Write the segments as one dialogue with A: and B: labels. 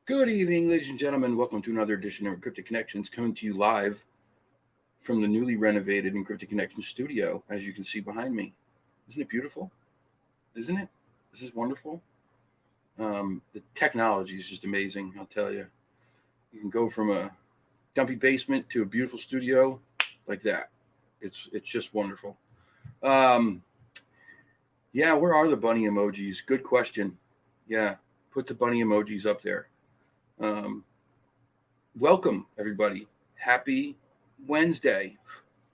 A: Good evening, ladies and gentlemen. Welcome to another edition of Encrypted Connections, coming to you live from the newly renovated Encrypted Connections studio, as you can see behind me. Isn't it beautiful? Isn't it? This is wonderful. The technology is just amazing, I'll tell you. You can go from a dumpy basement to a beautiful studio like that. It's just wonderful. Um, yeah, where are the bunny emojis? Good question. Yeah, put the bunny emojis up there. Um, Welcome, everybody. Happy Wednesday.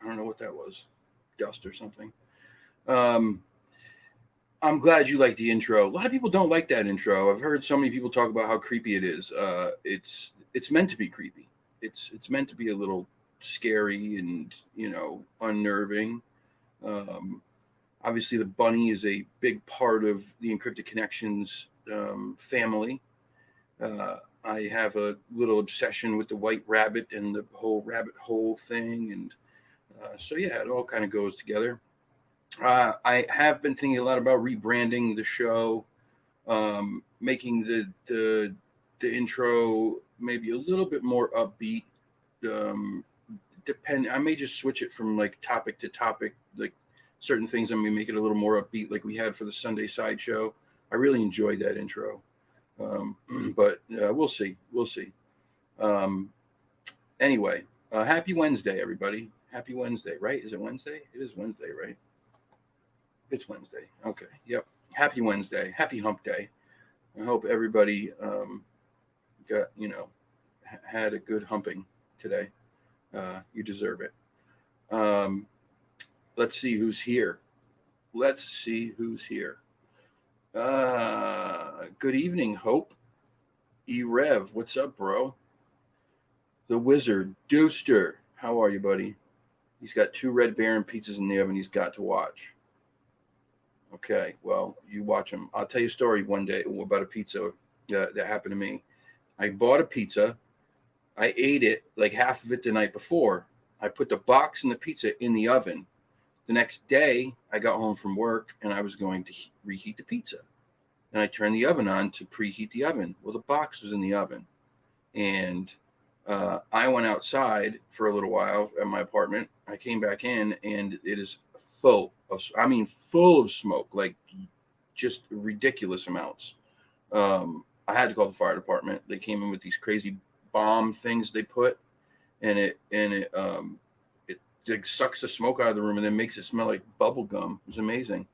A: I don't know what that was, dust or something. Um, I'm glad you like the intro. A lot of people don't like that intro. I've heard so many people talk about how creepy it is. It's meant to be creepy. It's meant to be a little scary and unnerving. Um, Obviously, the bunny is a big part of the Encrypted Connections family. I have a little obsession with the white rabbit and the whole rabbit hole thing, and so yeah, it all kind of goes together. I have been thinking a lot about rebranding the show, making the intro maybe a little bit more upbeat. Um, I may just switch it from like topic to topic, like certain things. I may make it a little more upbeat, like we had for the Sunday sideshow. I really enjoyed that intro. Um, but we'll see. We'll see. Um, anyway, happy Wednesday, everybody. Happy Wednesday, right? Is it Wednesday? It is Wednesday, right? It's Wednesday. Okay. Yep. Happy Wednesday. Happy Hump Day. I hope everybody got had a good humping today. You deserve it. Um, let's see who's here. Let's see who's here. Good evening, Hope. E-Rev, what's up, bro? The Wizard, Deuster. How are you, buddy? He's got two Red Baron pizzas in the oven he's got to watch. Okay, well, you watch him. I'll tell you a story one day about a pizza that happened to me. I bought a pizza. I ate it, like half of it the night before. I put the box and the pizza in the oven. The next day, I got home from work and I was going to reheat the pizza. And I turned the oven on to preheat the oven. Well, the box was in the oven. And I went outside for a little while at my apartment. I came back in and it is full of smoke, like just ridiculous amounts. I had to call the fire department. They came in with these crazy bomb things they put, and it like sucks the smoke out of the room and then makes it smell like bubble gum. It was amazing.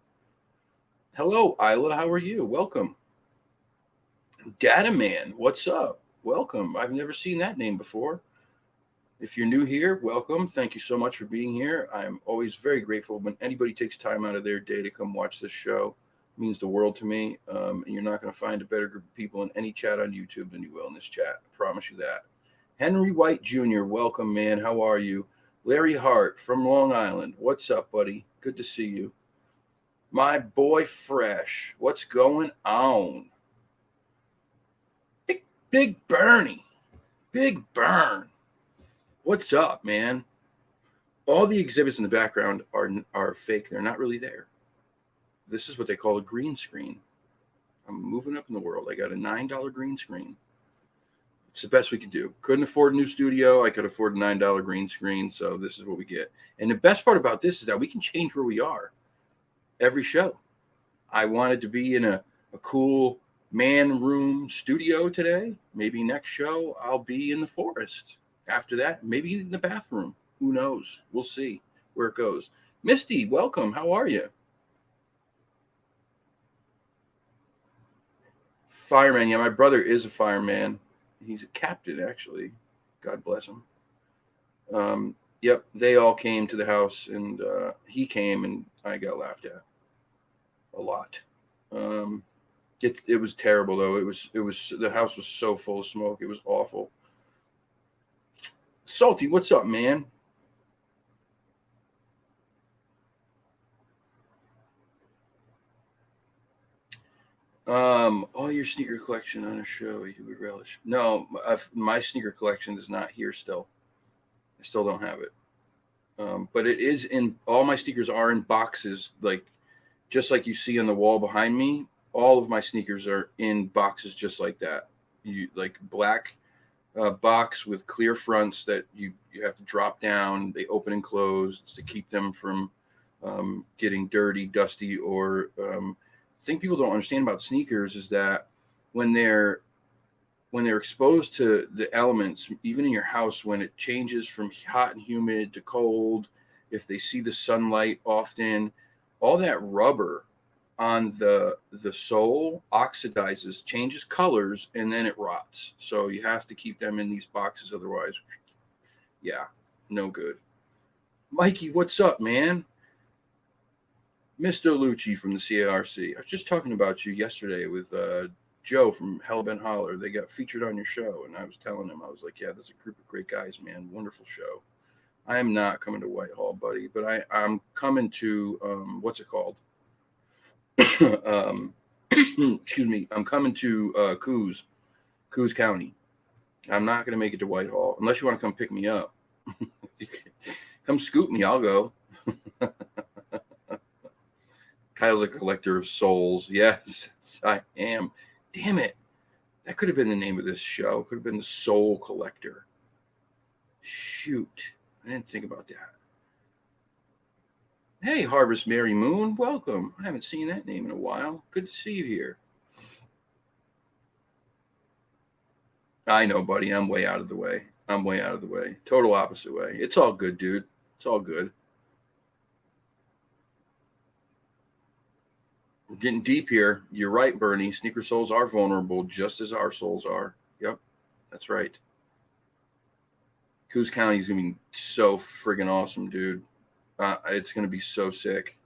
A: Hello, Isla. How are you? Welcome. Data Man, what's up? Welcome. I've never seen that name before. If you're new here, welcome. Thank you so much for being here. I'm always very grateful when anybody takes time out of their day to come watch this show. It means the world to me. And you're not going to find a better group of people in any chat on YouTube than you will in this chat. I promise you that. Henry White Jr., welcome, man. How are you? Larry Hart from Long Island. What's up, buddy? Good to see you. My boy Fresh. What's going on? Big Bernie. Big Burn. What's up, man? All the exhibits in the background are fake. They're not really there. This is what they call a green screen. I'm moving up in the world. I got a $9 green screen. It's the best we could do. Couldn't afford a new studio. I could afford a $9 green screen. So this is what we get. And the best part about this is that we can change where we are every show. I wanted to be in a cool man room studio today. Maybe next show I'll be in the forest. After that, maybe in the bathroom. Who knows? We'll see where it goes. Misty, welcome. How are you? Fireman. Yeah, my brother is a fireman. He's a captain, actually. God bless him. Yep, they all came to the house, and he came, and I got laughed at a lot. It was terrible though. It was the house was so full of smoke. It was awful. Salty, what's up, man? All your sneaker collection on a show you would relish. No, my sneaker collection is not here still. I still don't have it. But it is in all my sneakers are in boxes, like just like you see on the wall behind me. All of my sneakers are in boxes just like that. You like black box with clear fronts that you have to drop down. They open and close to keep them from getting dirty, dusty, or the thing people don't understand about sneakers is that when they're exposed to the elements, even in your house, when it changes from hot and humid to cold, if they see the sunlight often, all that rubber on the sole oxidizes, changes colors, and then it rots. So you have to keep them in these boxes, otherwise, yeah, no good. Mikey, what's up, man? Mr. Lucci from the CARC. I was just talking about you yesterday with Joe from Hellbent Holler. They got featured on your show, and I was telling him, I was like, yeah, there's a group of great guys, man. Wonderful show. I am not coming to Whitehall, buddy, but I'm coming to, what's it called? Excuse me. I'm coming to Coos County. I'm not going to make it to Whitehall unless you want to come pick me up. Come scoop me. I'll go. Kyle's a collector of souls. Yes, I am. Damn it. That could have been the name of this show. Could have been the Soul Collector. Shoot. I didn't think about that. Hey, Harvest Mary Moon. Welcome. I haven't seen that name in a while. Good to see you here. I know, buddy. I'm way out of the way. Total opposite way. It's all good, dude. It's all good. We're getting deep here. You're right, Bernie. Sneaker soles are vulnerable just as our souls are. Yep, that's right. Coos County is going to be so friggin' awesome, dude. It's going to be so sick.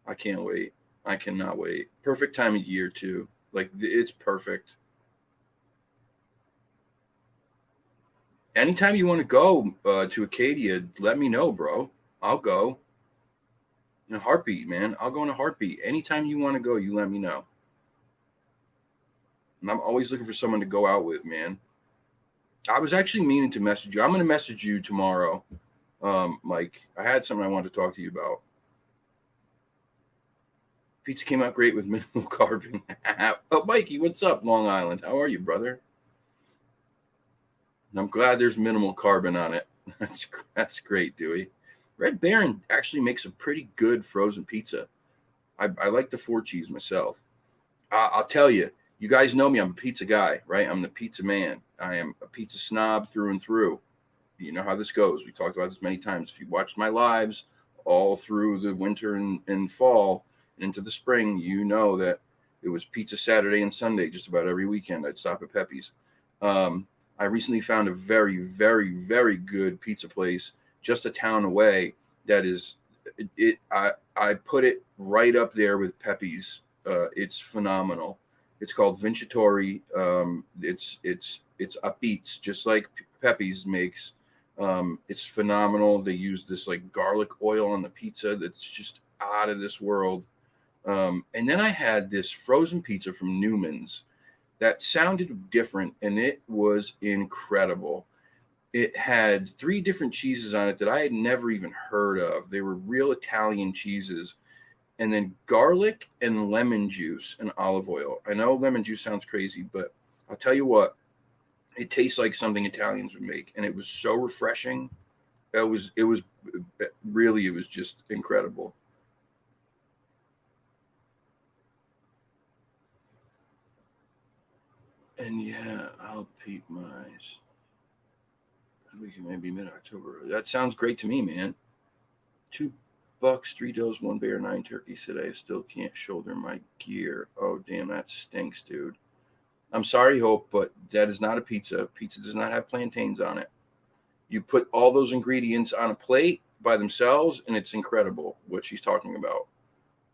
A: I can't wait. I cannot wait. Perfect time of year, too. Like, it's perfect. Anytime you want to go to Acadia, let me know, bro. I'll go. In a heartbeat, man. I'll go in a heartbeat. Anytime you want to go, you let me know. And I'm always looking for someone to go out with, man. I was actually meaning to message you. I'm going to message you tomorrow, Mike. I had something I wanted to talk to you about. Pizza came out great with minimal carbon. Oh, Mikey, what's up, Long Island? How are you, brother? I'm glad there's minimal carbon on it. That's great, Dewey. Red Baron actually makes a pretty good frozen pizza. I like the 4 cheese myself. I'll tell you, you guys know me. I'm a pizza guy, right? I'm the pizza man. I am a pizza snob through and through. You know how this goes. We talked about this many times. If you watched my lives all through the winter and fall and into the spring, you know that it was pizza Saturday and Sunday just about every weekend. I'd stop at Pepe's. I recently found a very, very, very good pizza place just a town away that is I put it right up there with Pepe's. It's phenomenal. It's called Vincitori. It's upbeats just like Pepe's makes. It's phenomenal. They use this like garlic oil on the pizza that's just out of this world. And then I had this frozen pizza from Newman's that sounded different, and it was incredible. It had 3 different cheeses on it that I had never even heard of. They were real Italian cheeses, and then garlic and lemon juice and olive oil. I know lemon juice sounds crazy, but I'll tell you what, it tastes like something Italians would make, and it was so refreshing. It was just incredible. And yeah, I'll peep my eyes. We can maybe mid-October. That sounds great to me, man. $2, 3 does, 1 bear, 9 turkeys today. I still can't shoulder my gear. Oh, damn, that stinks, dude. I'm sorry, Hope, but that is not a pizza. Pizza does not have plantains on it. You put all those ingredients on a plate by themselves, and it's incredible what she's talking about.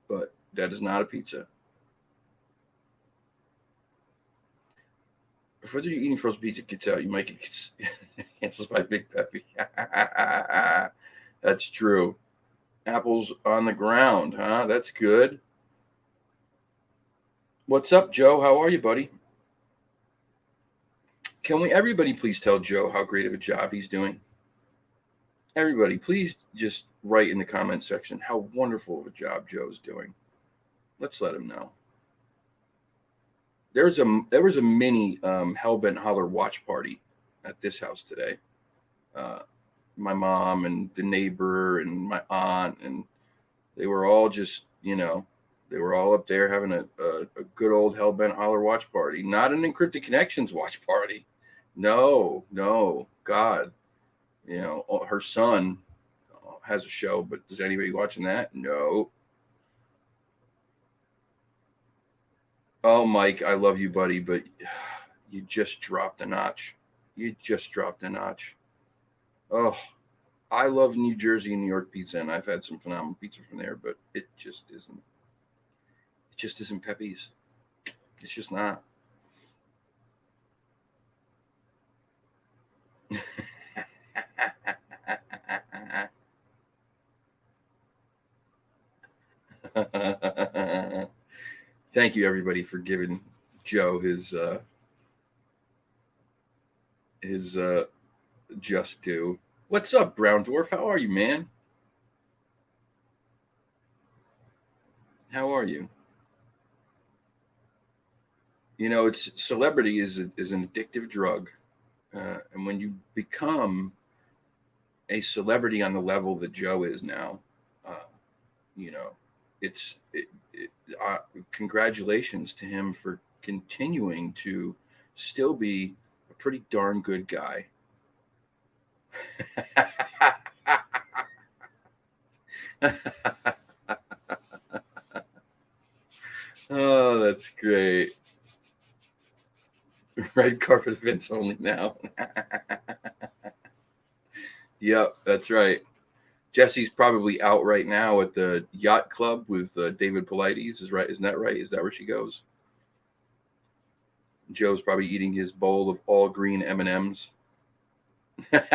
A: But that is not a pizza. Before you're eating frozen pizza gets out, you might get cancelled by Big Peppy. That's true. Apples on the ground, huh? That's good. What's up, Joe? How are you, buddy? Can everybody please tell Joe how great of a job he's doing? Everybody, please just write in the comment section how wonderful of a job Joe's doing. Let's let him know. there was a mini Hellbent Holler watch party at this house today. My mom and the neighbor and my aunt, and they were all just, they were all up there having a good old Hellbent Holler watch party. Not an Encrypted Connections watch party. No, God. Her son has a show, but is anybody watching that? No. Oh, Mike, I love you, buddy, but you just dropped a notch. Oh, I love New Jersey and New York pizza, and I've had some phenomenal pizza from there, but it just isn't. It just isn't Pepe's. It's just not. Thank you, everybody, for giving Joe his just due. What's up, Brown Dwarf? How are you, man? How are you? It's celebrity is an addictive drug, and when you become a celebrity on the level that Joe is now, you know, congratulations to him for continuing to still be a pretty darn good guy. Oh, that's great. Red carpet events only now. Yep, that's right. Jesse's probably out right now at the yacht club with David Paulides. Isn't that right? Is that where she goes? Joe's probably eating his bowl of all green M&Ms. It's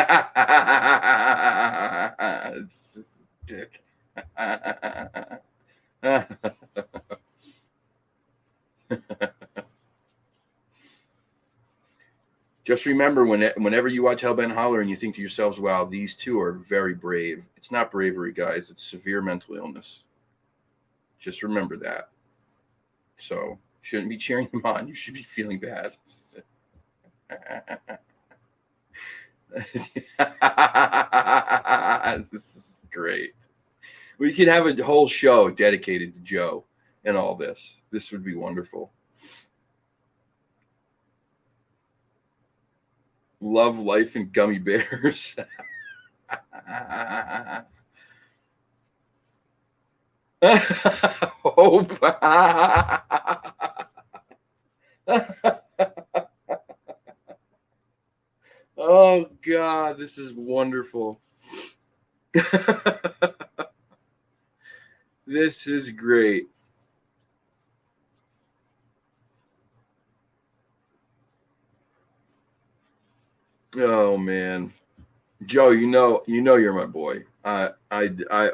A: just a dick. Just remember, whenever you watch Hellbent Holler and you think to yourselves, wow, these two are very brave. It's not bravery, guys. It's severe mental illness. Just remember that. So, shouldn't be cheering them on. You should be feeling bad. This is great. We could have a whole show dedicated to Joe and all this. This would be wonderful. Love, life, and gummy bears. Hope. Oh, God, this is wonderful. This is great. Oh, man. Joe, you're my boy. I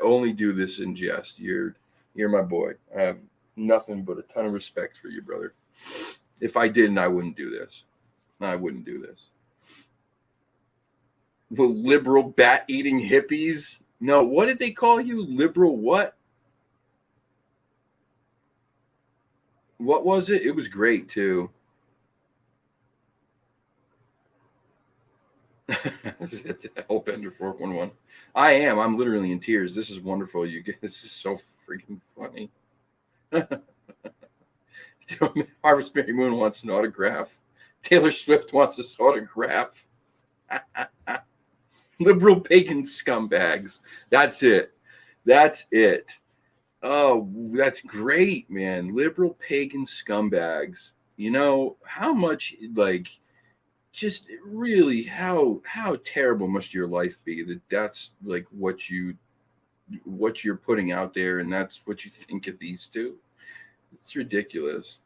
A: only do this in jest. You're my boy. I have nothing but a ton of respect for you, brother. If I didn't, I wouldn't do this. The liberal bat eating hippies. No, what did they call you? Liberal what? What was it? It was great too. Hellbender 411. I am. I'm literally in tears. This is wonderful. You guys, this is so freaking funny. Harvest Mary Moon wants an autograph. Taylor Swift wants this autograph. Liberal pagan scumbags. That's it. Oh, that's great, man. Liberal pagan scumbags. How much, just really how terrible must your life be that's like what you're putting out there, and that's what you think of these two. It's ridiculous.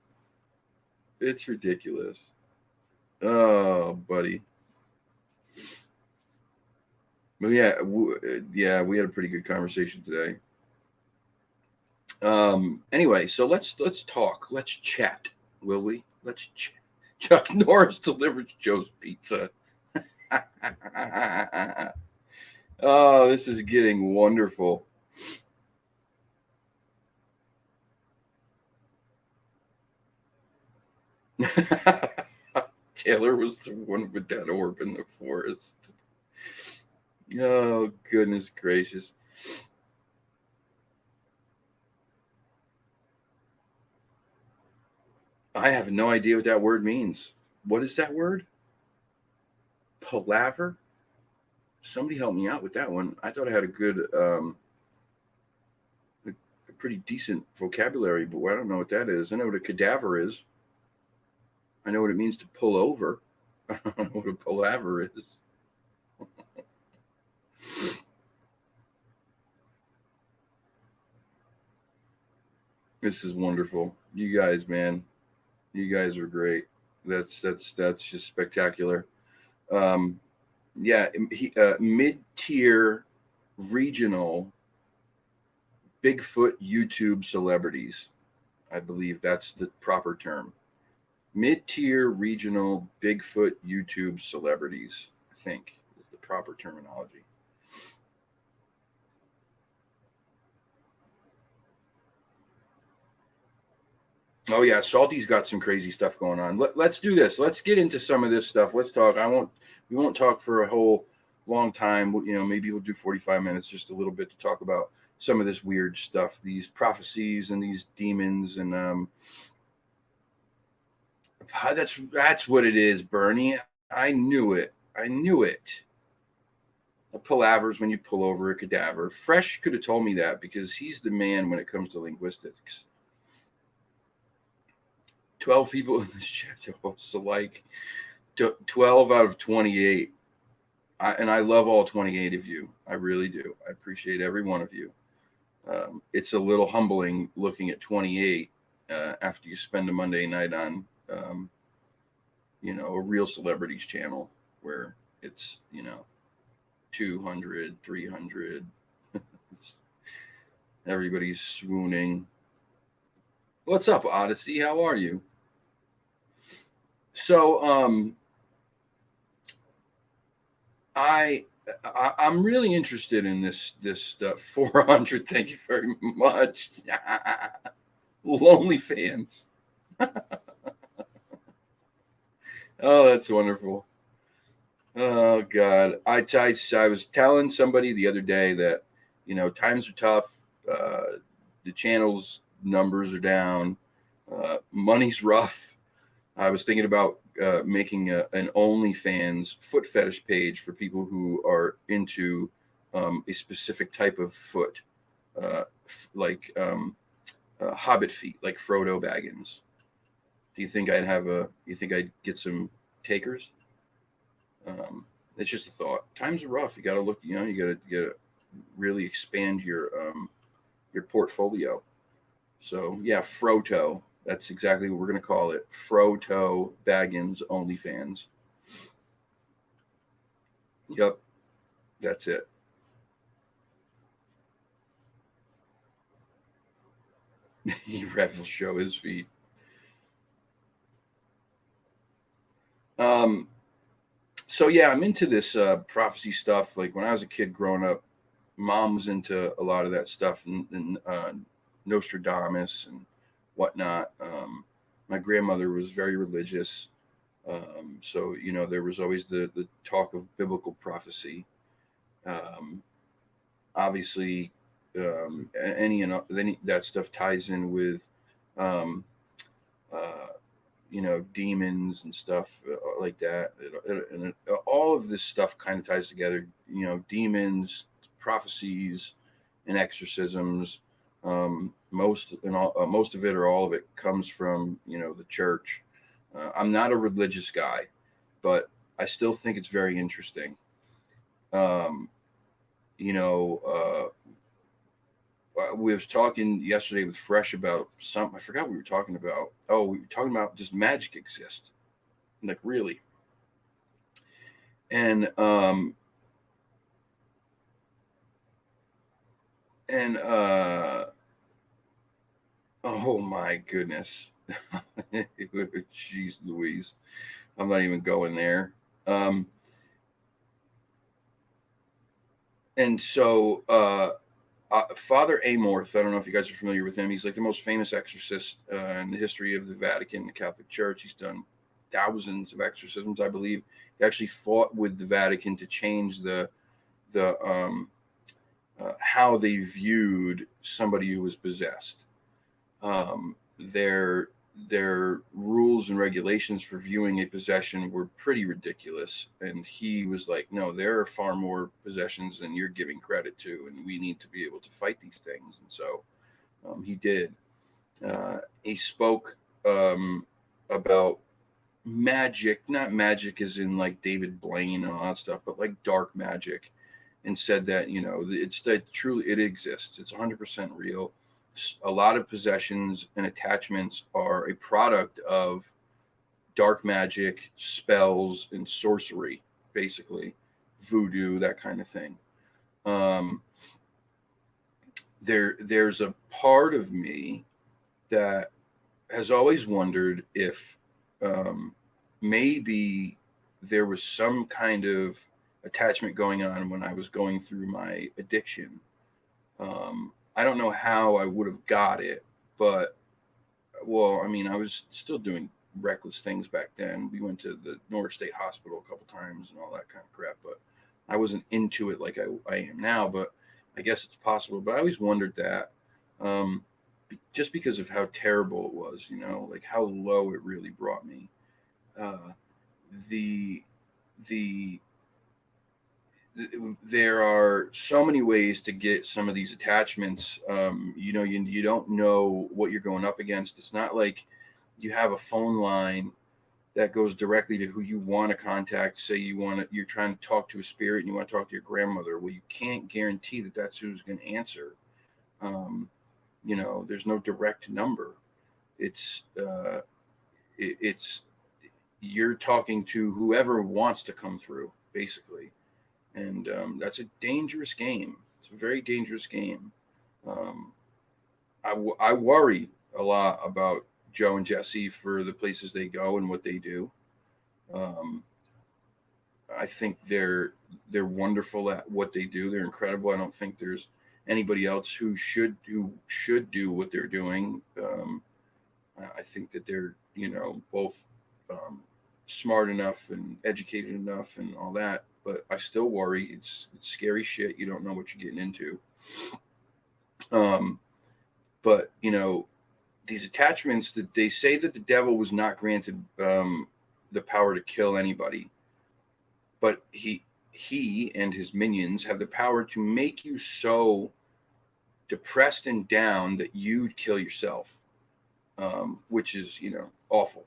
A: Oh, buddy. Well, yeah, we had a pretty good conversation today. Anyway, so let's talk. Let's chat, will we? Let's chat. Chuck Norris delivers Joe's pizza. Oh, this is getting wonderful. Taylor was the one with that orb in the forest. Oh, goodness gracious. I have no idea what that word means. What is that word? Palaver? Somebody help me out with that one. I thought I had a good, a pretty decent vocabulary, but I don't know what that is. I know what a cadaver is. I know what it means to pull over. I don't know what a palaver is. This is wonderful. You guys, man, you guys are great. That's just spectacular. Um, yeah, mid-tier regional Bigfoot YouTube celebrities. I believe that's the proper term. Mid-tier regional Bigfoot YouTube celebrities, I think, is the proper terminology. Oh yeah, Salty's got some crazy stuff going on. Let's do this. Let's get into some of this stuff. Let's talk. We won't talk for a whole long time. You know, maybe we'll do 45 minutes, just a little bit to talk about some of this weird stuff, these prophecies and these demons, and that's what it is, Bernie. I knew it. I knew it. A palavers when you pull over a cadaver. Fresh could have told me that because he's the man when it comes to linguistics. 12 people in this chat hosts alike. 12 out of 28. And I love all 28 of you. I really do. I appreciate every one of you. It's a little humbling looking at 28 after you spend a Monday night on, a real celebrities channel where it's, 200, 300. Everybody's swooning. What's up, Odyssey? How are you? So, I'm really interested in this stuff. 400. Thank you very much. Lonely fans. Oh, that's wonderful. Oh God, I was telling somebody the other day that times are tough. The channel's numbers are down. Money's rough. I was thinking about making an OnlyFans foot fetish page for people who are into a specific type of foot, like Hobbit feet, like Frodo Baggins. Do you think You think I'd get some takers? It's just a thought. Times are rough. You got to look. You got to really expand your portfolio. So yeah, Froto. That's exactly what we're going to call it. Froto Baggins OnlyFans. Yep, that's it. Rev will show his feet. So yeah, I'm into this prophecy stuff. Like when I was a kid growing up, Mom was into a lot of that stuff and Nostradamus and whatnot. My grandmother was very religious. So there was always the talk of biblical prophecy. Obviously, any that stuff ties in with, um, uh, demons and stuff like that. All of this stuff kind of ties together. Demons, prophecies, and exorcisms. Most of it or all of it comes from the church. I'm not a religious guy, but I still think it's very interesting. Um, we was talking yesterday with Fresh about something. I forgot what we were talking about. Oh, we were talking about does magic exist? Like really? And oh my goodness. Jeez Louise. I'm not even going there. And so Father Amorth, I don't know if you guys are familiar with him. He's like the most famous exorcist in the history of the Vatican, the Catholic Church. He's done thousands of exorcisms, I believe. He actually fought with the Vatican to change the how they viewed somebody who was possessed. Their rules and regulations for viewing a possession were pretty ridiculous, and he was like, no, there are far more possessions than you're giving credit to, and we need to be able to fight these things. And so he did. He spoke about magic, not magic as in like David Blaine and all that stuff, but like dark magic, and said that, you know, it's that truly it exists. It's 100% real. A lot of possessions and attachments are a product of dark magic, spells, and sorcery, basically voodoo, that kind of thing. There's a part of me that has always wondered if maybe there was some kind of attachment going on when I was going through my addiction. I don't know how I would have got it, but well, I mean, I was still doing reckless things back then. We went to the North State Hospital a couple times and all that kind of crap, but I wasn't into it like I am now. But I guess it's possible. But I always wondered that, just because of how terrible it was, you know, like how low it really brought me. The there are so many ways to get some of these attachments. You know, you don't know what you're going up against. It's not like you have a phone line that goes directly to who you want to contact. Say you're trying to talk to a spirit and you want to talk to your grandmother. Well, you can't guarantee that that's who's going to answer. You know, there's no direct number. It's you're talking to whoever wants to come through, basically. And that's a dangerous game. It's a very dangerous game. I worry a lot about Joe and Jesse for the places they go and what they do. I think they're wonderful at what they do. They're incredible. I don't think there's anybody else who should do what they're doing. I think that they're, you know, both smart enough and educated enough and all that. But I still worry. It's scary shit. You don't know what you're getting into. But you know, these attachments, that they say that the devil was not granted the power to kill anybody, but he and his minions have the power to make you so depressed and down that you'd kill yourself, which is, you know, awful.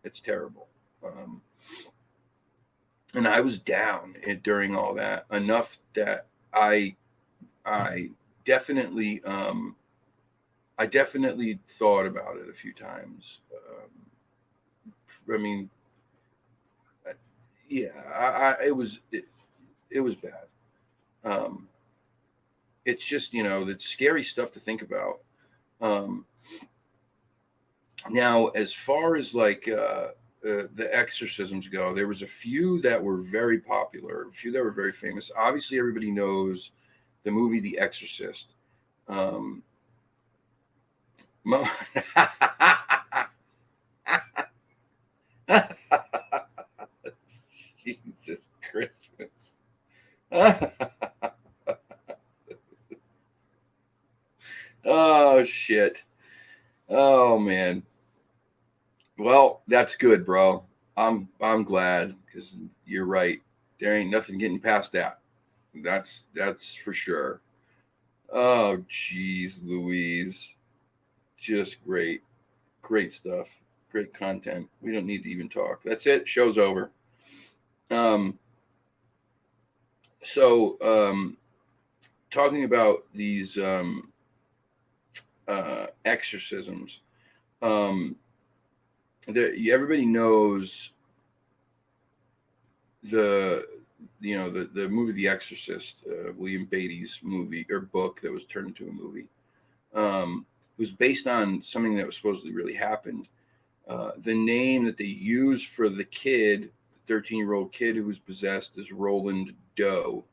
A: It's terrible. And I was down during all that enough that I definitely thought about it a few times. I mean, yeah, it was bad. It's just, you know, that's scary stuff to think about. Now, as far as like the exorcisms go, there was a few that were very popular, a few that were very famous. Obviously, everybody knows the movie The Exorcist. Jesus Christmas. Oh shit. Oh man. Well, that's good, bro. I'm glad, because you're right. There ain't nothing getting past that. That's for sure. Oh geez, Louise. Just great. Great stuff. Great content. We don't need to even talk. That's it. Show's over. So talking about these exorcisms, everybody knows the movie The Exorcist, William Beatty's movie or book that was turned into a movie. Was based on something that was supposedly really happened. The name that they used for the kid, 13-year-old kid who was possessed, is Roland Doe.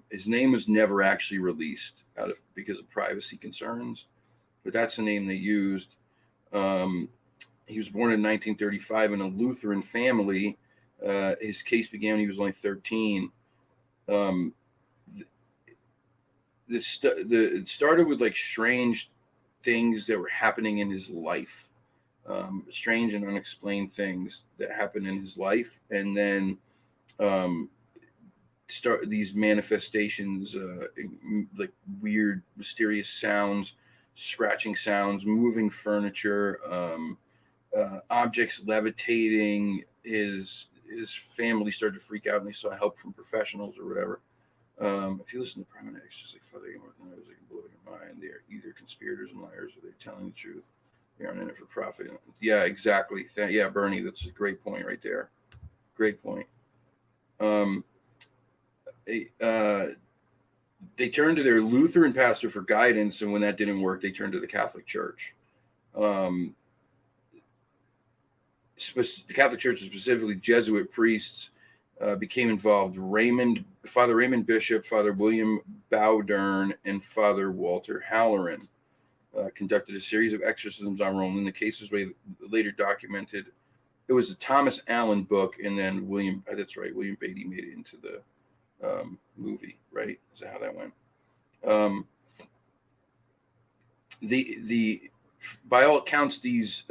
A: His name was never actually released because of privacy concerns, but that's the name they used. He was born in 1935 in a Lutheran family. His case began when he was only 13. Um, it started with like strange things that were happening in his life, strange and unexplained things that happened in his life, and then start these manifestations, like weird, mysterious sounds, scratching sounds, moving furniture, objects levitating. His family started to freak out, and they sought help from professionals or whatever. If you listen to prominent extras like Father Amorth and others, they can blow your mind. They are either conspirators and liars, or they're telling the truth. They aren't in it for profit. Yeah, exactly. Yeah, Bernie, that's a great point right there. Great point. They turned to their Lutheran pastor for guidance, and when that didn't work, they turned to the Catholic Church. The Catholic Church, specifically Jesuit priests, became involved. Father Raymond Bishop, Father William Bowdern, and Father Walter Halloran conducted a series of exorcisms on Rome. And the cases were later documented. It was a Thomas Allen book, and then William Beatty made it into the movie, right? Is that how that went? The by all accounts, these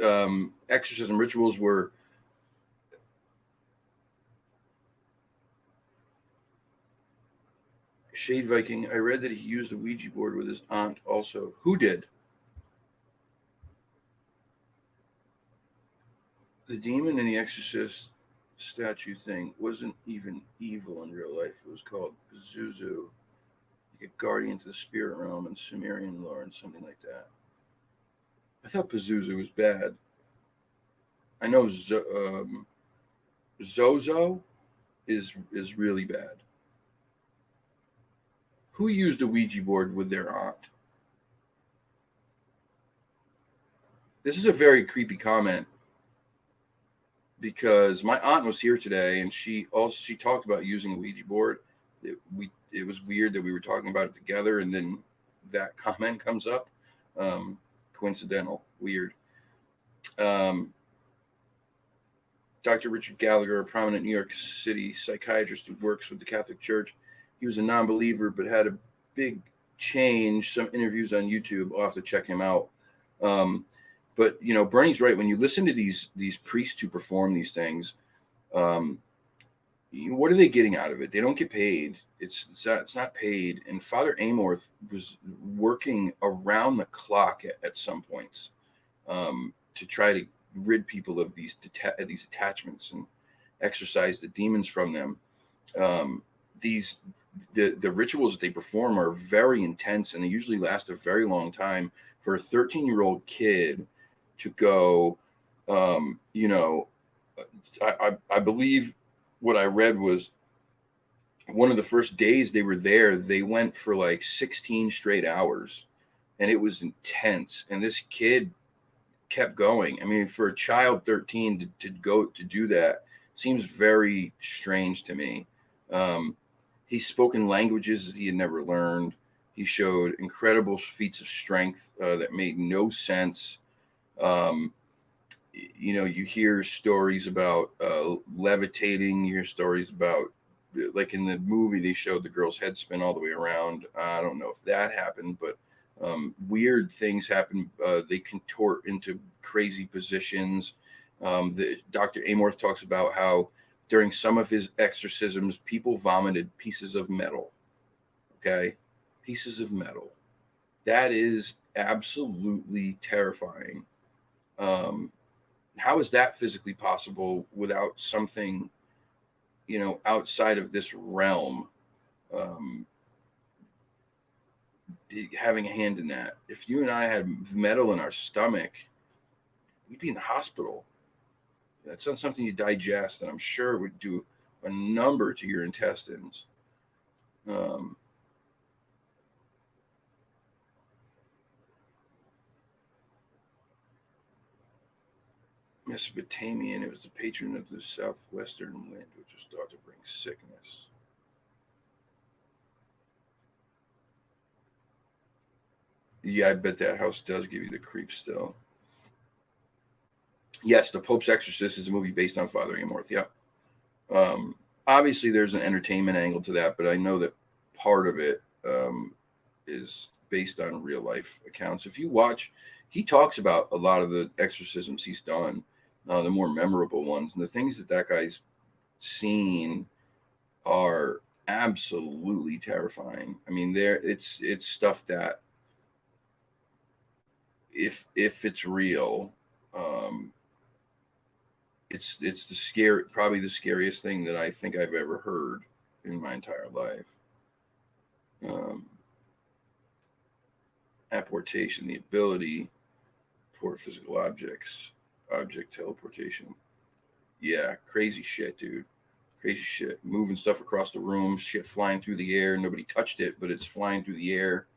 A: exorcism rituals were Shade Viking. I read that he used a Ouija board with his aunt also. Who did? The demon in the Exorcist statue thing wasn't even evil in real life. It was called Pazuzu. Like a guardian to the spirit realm in Sumerian lore and something like that. I thought Pazuzu was bad. I know Zozo is really bad. Who used a Ouija board with their aunt? This is a very creepy comment, because my aunt was here today, and she talked about using a Ouija board. It was weird that we were talking about it together, and then that comment comes up. Coincidental, weird. Dr. Richard Gallagher, a prominent New York City psychiatrist who works with the Catholic Church, he was a non-believer but had a big change. Some interviews on YouTube. I'll have to check him out. But Bernie's right. When you listen to these priests who perform these things, what are they getting out of it? They don't get paid. It's not paid. And Father Amorth was working around the clock at some points to try to rid people of these attachments and exorcise the demons from them. The rituals that they perform are very intense, and they usually last a very long time. For a 13-year-old kid to go, I believe what I read was one of the first days they were there, they went for like 16 straight hours, and it was intense. And this kid kept going. I mean, for a child 13 to go to do that seems very strange to me. He spoke in languages that he had never learned. He showed incredible feats of strength that made no sense. You hear stories about levitating. You hear stories about, like in the movie, they showed the girl's head spin all the way around. I don't know if that happened, but weird things happen. They contort into crazy positions. Dr. Amorth talks about how during some of his exorcisms, people vomited pieces of metal. Okay? Pieces of metal. That is absolutely terrifying. How is that physically possible without something, outside of this realm having a hand in that? If you and I had metal in our stomach, we'd be in the hospital. That's not something you digest, and I'm sure it would do a number to your intestines. Mesopotamian, it was the patron of the southwestern wind, which was thought to bring sickness. Yeah, I bet that house does give you the creeps still. Yes, The Pope's Exorcist is a movie based on Father Amorth. Yeah. Um, Obviously, there's an entertainment angle to that, but I know that part of it is based on real life accounts. If you watch, he talks about a lot of the exorcisms he's done, the more memorable ones, and the things that that guy's seen are absolutely terrifying. I mean, there it's stuff that if it's real, um, it's the scary probably the scariest thing that I think I've ever heard in my entire life. Um, Apportation, the ability to port physical objects, object teleportation. Yeah, crazy shit, dude. Crazy shit. Moving stuff across the room, shit flying through the air. Nobody touched it, but it's flying through the air.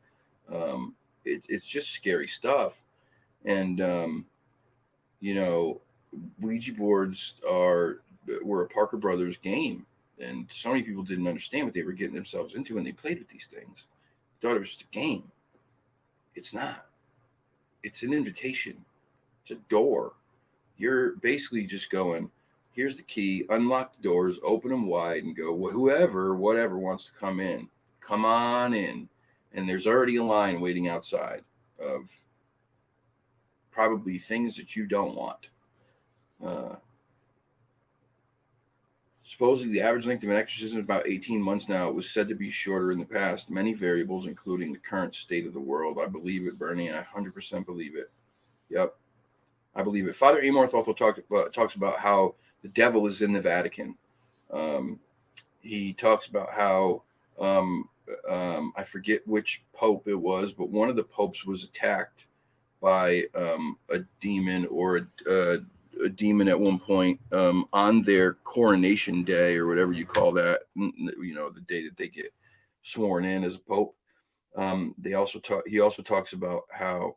A: Um, it's just scary stuff. And you know, Ouija boards were a Parker Brothers game, and so many people didn't understand what they were getting themselves into when they played with these things. Thought it was just a game. It's not. It's an invitation. It's a door. You're basically just going, here's the key, unlock the doors, open them wide, and go, whoever, whatever wants to come in, come on in. And there's already a line waiting outside of probably things that you don't want. Uh, Supposedly, the average length of an exorcism is about 18 months now. It was said to be shorter in the past. Many variables, including the current state of the world. I believe it, Bernie. I 100% believe it. Yep. I believe it. Father Amorth also talks about how the devil is in the Vatican. Um, he talks about how um, I forget which pope it was, but one of the popes was attacked by a demon or a demon at one point on their coronation day or whatever you call that. You know, the day that they get sworn in as a pope. They also talk. He also talks about how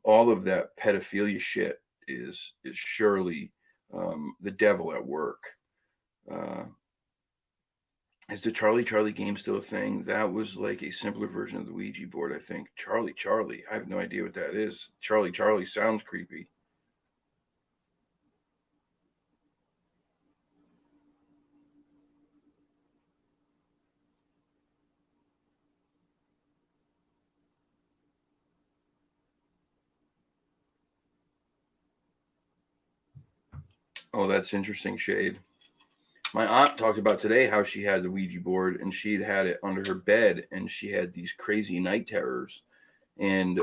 A: all of that pedophilia shit is surely the devil at work. Uh, is the Charlie game still a thing? That was like a simpler version of the Ouija board, I think. Charlie. I have no idea what that is. Charlie sounds creepy. Oh, that's interesting, Shade. My aunt talked about today how she had the Ouija board and she'd had it under her bed and she had these crazy night terrors. And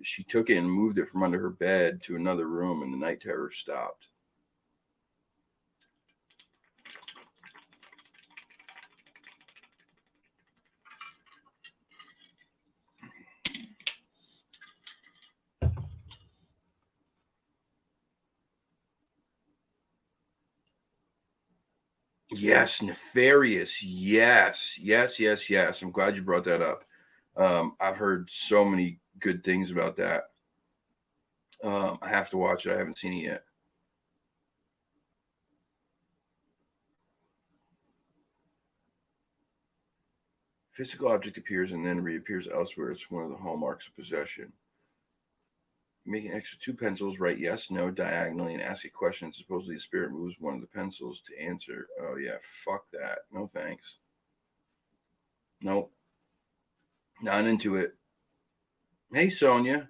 A: she took it and moved it from under her bed to another room and the night terrors stopped. Yes, nefarious. Yes. I'm glad you brought that up. I've heard so many good things about that. I have to watch it. I haven't seen it yet. Physical object appears and then reappears elsewhere. It's one of the hallmarks of possession. Make an extra two pencils, write yes, no diagonally, and ask a question. Supposedly, the spirit moves one of the pencils to answer. Oh, yeah, fuck that. No thanks. Nope, not into it. Hey, Sonia.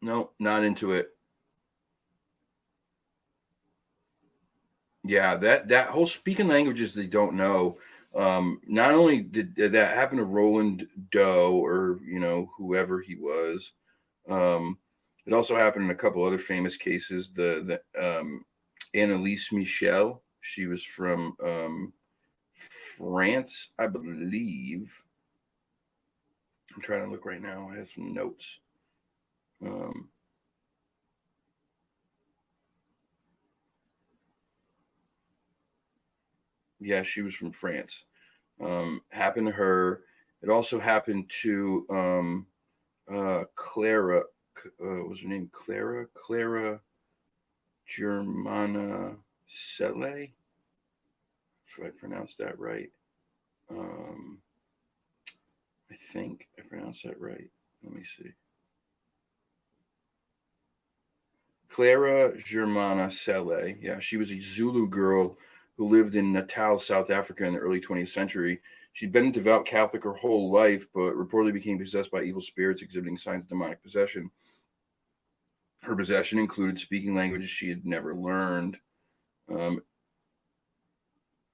A: Nope, not into it. Yeah, that whole speaking languages they don't know. Not only did that happen to Roland Doe or whoever he was, um, it also happened in a couple other famous cases. The Annalise Michel, she was from France, I believe. I'm trying to look right now. I have some notes. Um, yeah, she was from France. Happened to her. It also happened to Clara. What was her name? Clara Germana Selle. If I pronounced that right. Um, I think I pronounced that right. Let me see. Clara Germana Sele. Yeah, she was a Zulu girl who lived in Natal, South Africa in the early 20th century. She'd been a devout Catholic her whole life, but reportedly became possessed by evil spirits exhibiting signs of demonic possession. Her possession included speaking languages she had never learned, um,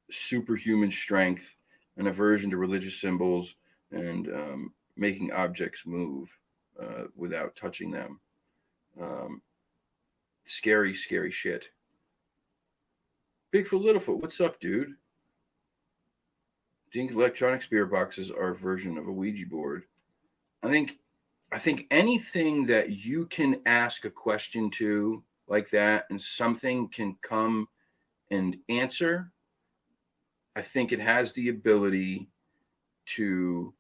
A: superhuman strength, an aversion to religious symbols, and making objects move without touching them. Um, scary, scary shit. Bigfoot, Littlefoot, what's up, dude? Do you think electronic spirit boxes are a version of a Ouija board? I think I think anything that you can ask a question to like that and something can come and answer, I think it has the ability to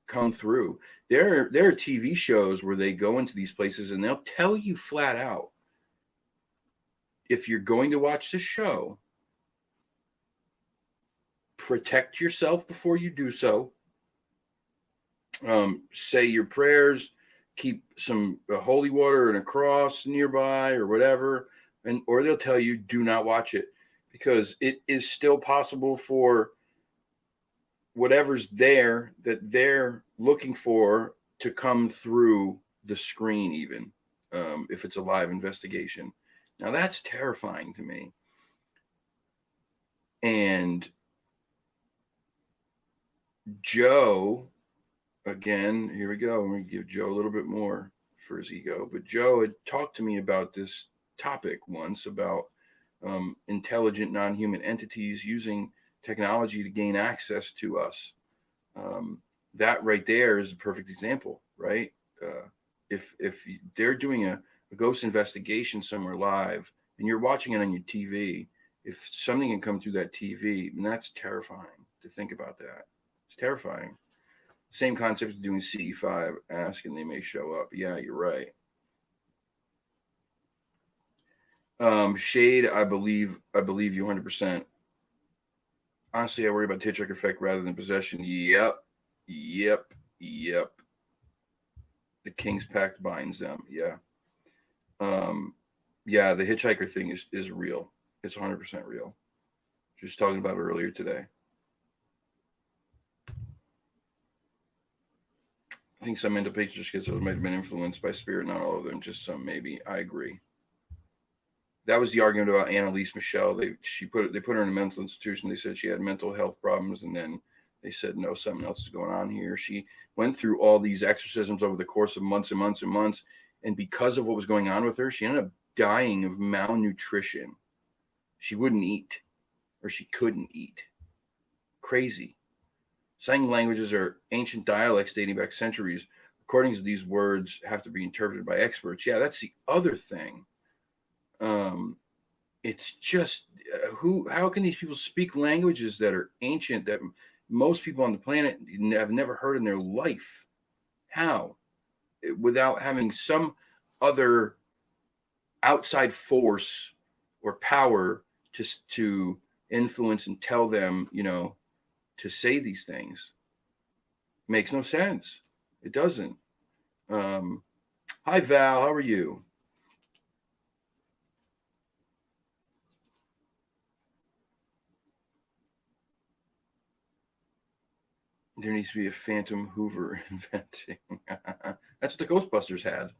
A: come through. There are TV shows where they go into these places and they'll tell you flat out, if you're going to watch the show, protect yourself before you do so. Say your prayers, keep some holy water and a cross nearby or whatever, and or they'll tell you do not watch it because it is still possible for whatever's there that they're looking for to come through the screen, even if it's a live investigation. Now that's terrifying to me. And Joe, again, here we go. I'm going to give Joe a little bit more for his ego. But Joe had talked to me about this topic once about intelligent non-human entities using technology to gain access to us. That right there is a perfect example, right? If they're doing a ghost investigation somewhere live and you're watching it on your TV, if something can come through that TV, and that's terrifying to think about that. It's terrifying. Same concept of doing CE5, ask and they may show up. Yeah, you're right. Shade, I believe you 100%. Honestly, I worry about hitchhiker effect rather than possession. Yep. The King's Pact binds them. Yeah. Yeah, the hitchhiker thing is real. It's 100% real. Just talking about it earlier today. I think some mental patients or schizophrenics might have been influenced by spirit, not all of them, just some maybe. I agree. That was the argument about Annalise Michelle. They put her in a mental institution. They said she had mental health problems, and then they said no, something else is going on here. She went through all these exorcisms over the course of months and months and months, and because of what was going on with her, she ended up dying of malnutrition. She wouldn't eat, or she couldn't eat. Crazy. Sign languages are ancient dialects dating back centuries. Recordings of these words have to be interpreted by experts. Yeah, that's the other thing. It's just how can these people speak languages that are ancient that most people on the planet have never heard in their life? How? Without having some other outside force or power to influence and tell them, to say these things. Makes no sense. It doesn't. Hi, Val. How are you? There needs to be a Phantom Hoover inventing. That's what the Ghostbusters had.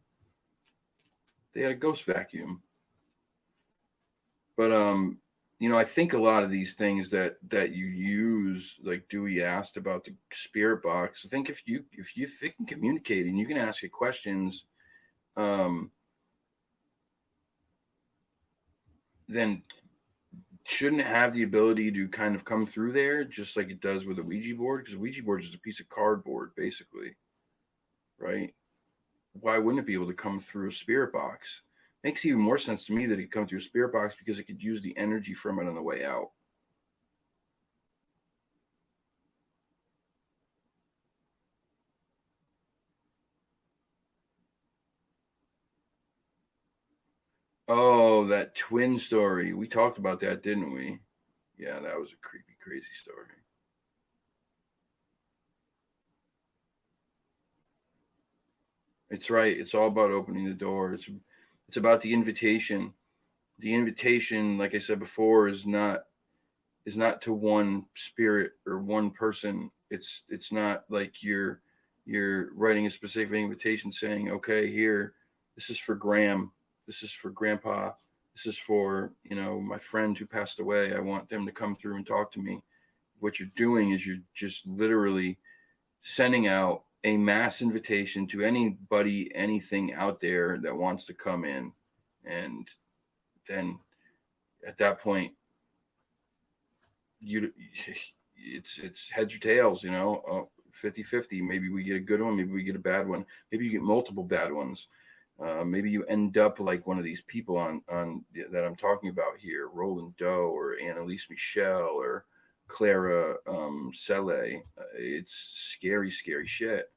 A: They had a ghost vacuum. But I think a lot of these things that you use, like Dewey asked about the spirit box. I think if it can communicate and you can ask it questions, then shouldn't it have the ability to kind of come through there just like it does with a Ouija board? Because a Ouija board is just a piece of cardboard, basically, right? Why wouldn't it be able to come through a spirit box? Makes even more sense to me that it could come through a spirit box because it could use the energy from it on the way out. Oh, that twin story. We talked about that, didn't we? Yeah, that was a creepy, crazy story. It's right. It's all about opening the door. It's about the invitation. The invitation, like I said before, is not to one spirit or one person. It's not like you're writing a specific invitation saying, okay, here, this is for Graham, this is for Grandpa, this is for my friend who passed away. I want them to come through and talk to me. What you're doing is you're just literally sending out a mass invitation to anybody, anything out there that wants to come in. And then at that point, you it's heads or tails, 50-50. Maybe we get a good one, maybe we get a bad one, maybe you get multiple bad ones. Maybe you end up like one of these people on that I'm talking about here, Roland Doe or Annalise Michel or Clara Selle. It's scary, scary shit.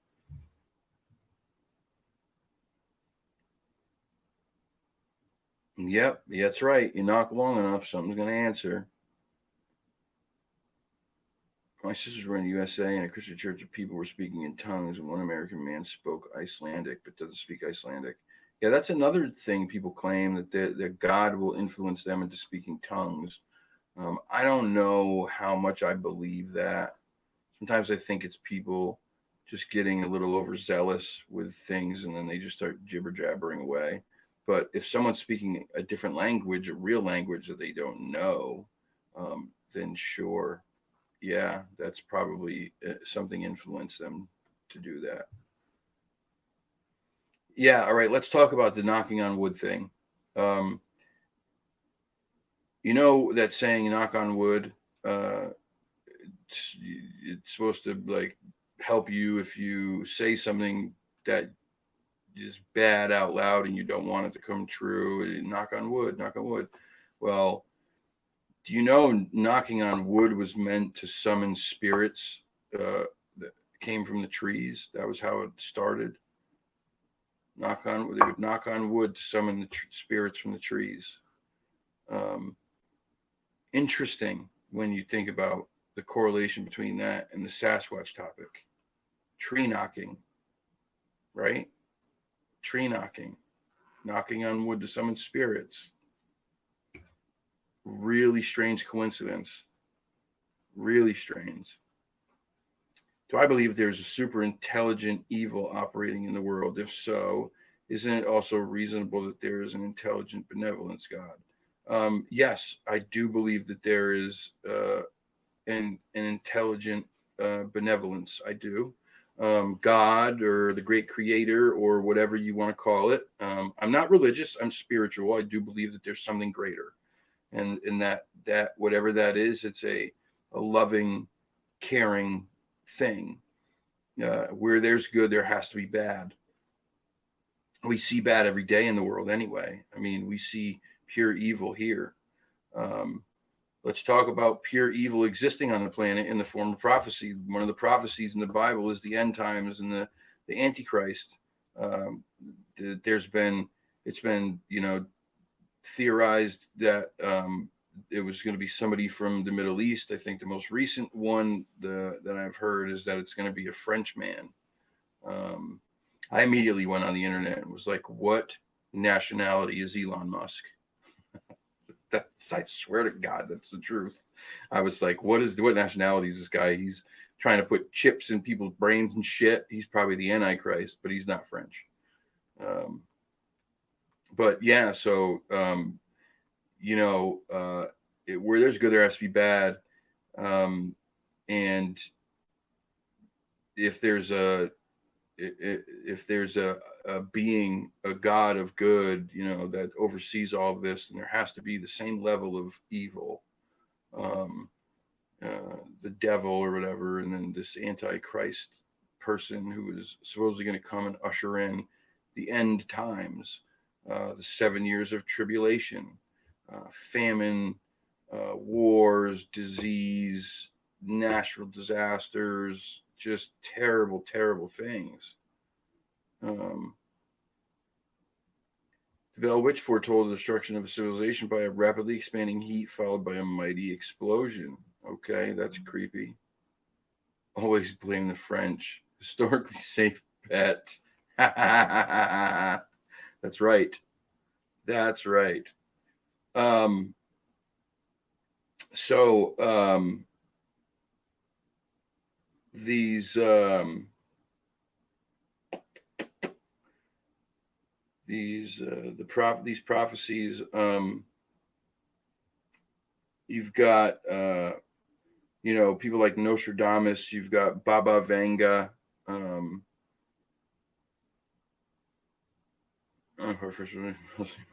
A: Yep, that's right. You knock long enough, something's going to answer. My sisters were in the USA in a Christian church of people were speaking in tongues, and one American man spoke Icelandic but doesn't speak Icelandic. Yeah, that's another thing people claim, that God will influence them into speaking tongues. I don't know how much I believe that. Sometimes I think it's people just getting a little overzealous with things, and then they just start jibber jabbering away. But if someone's speaking a different language, a real language that they don't know, then sure, yeah, that's probably something influenced them to do that. Yeah, all right, let's talk about the knocking on wood thing. Um, you know that saying, knock on wood, uh, it's supposed to like help you if you say something that is bad out loud and you don't want it to come true. Knock on wood, knock on wood. Well, do you know knocking on wood was meant to summon spirits that came from the trees? That was how it started. They would knock on wood to summon the spirits from the trees. Um, Interesting when you think about the correlation between that and the Sasquatch topic. Tree knocking, right? Tree knocking on wood to summon spirits. Really strange coincidence. Really strange. Do I believe there's a super intelligent evil operating in the world? If so, isn't it also reasonable that there is an intelligent benevolence God? Yes, I do believe that there is an intelligent benevolence. I do. God or the great creator or whatever you want to call it. I'm not religious. I'm spiritual. I do believe that there's something greater, and that whatever that is, it's a loving, caring thing. Where there's good, there has to be bad. We see bad every day in the world anyway. I mean, we see pure evil here. Um, let's talk about pure evil existing on the planet in the form of prophecy. One of the prophecies in the Bible is the end times and the Antichrist. Um, it's been theorized that it was going to be somebody from the Middle East. I think the most recent one that I've heard is that it's going to be a French man. Um, I immediately went on the internet and was like, "What nationality is Elon Musk?" I swear to God, that's the truth. I was like, what nationality is this guy? He's trying to put chips in people's brains and shit. He's probably the Antichrist, but he's not French. Um, but yeah, so where there's good, there has to be bad. And if there's a being, a God of good, that oversees all of this, then there has to be the same level of evil, um, the devil or whatever, and then this antichrist person who is supposedly going to come and usher in the end times, the 7 years of tribulation, famine, wars, disease, natural disasters, just terrible, terrible things. The Bell Witch foretold the destruction of a civilization by a rapidly expanding heat followed by a mighty explosion. Okay, that's creepy. Always blame the French. Historically safe bet. That's right. That's right. So these these prophecies, you've got people like Nostradamus, you've got Baba Vanga.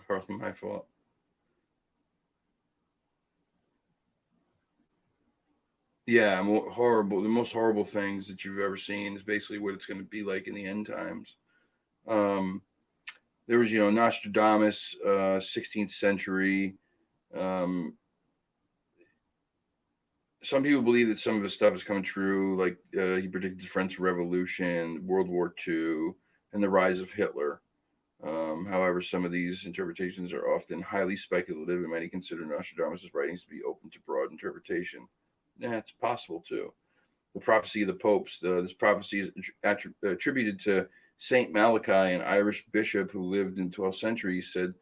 A: Partly my fault. Yeah, horrible. The most horrible things that you've ever seen is basically what it's going to be like in the end times. There was, Nostradamus, 16th century. Some people believe that some of his stuff is coming true. Like he predicted the French Revolution, World War II, and the rise of Hitler. However, some of these interpretations are often highly speculative, and many consider Nostradamus' writings to be open to broad interpretation. Yeah, it's possible too. The prophecy of the popes. This prophecy is attributed to Saint Malachi, an Irish bishop who lived in 12th century, said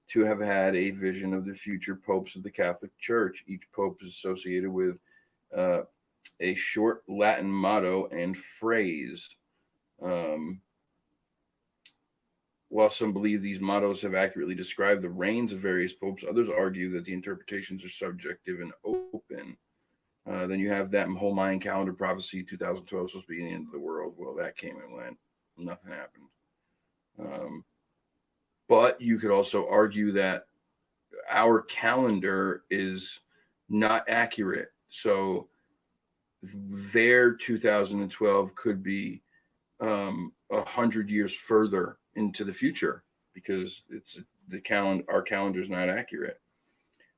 A: to have had a vision of the future popes of the Catholic Church. Each pope is associated with a short Latin motto and phrase. While some believe these mottos have accurately described the reigns of various popes, others argue that the interpretations are subjective and open. Then you have that whole Mayan calendar prophecy, 2012 supposed to be the end of the world. Well, that came and went. Nothing happened. But you could also argue that our calendar is not accurate. So their 2012 could be 100 years further into the future because it's our calendar is not accurate.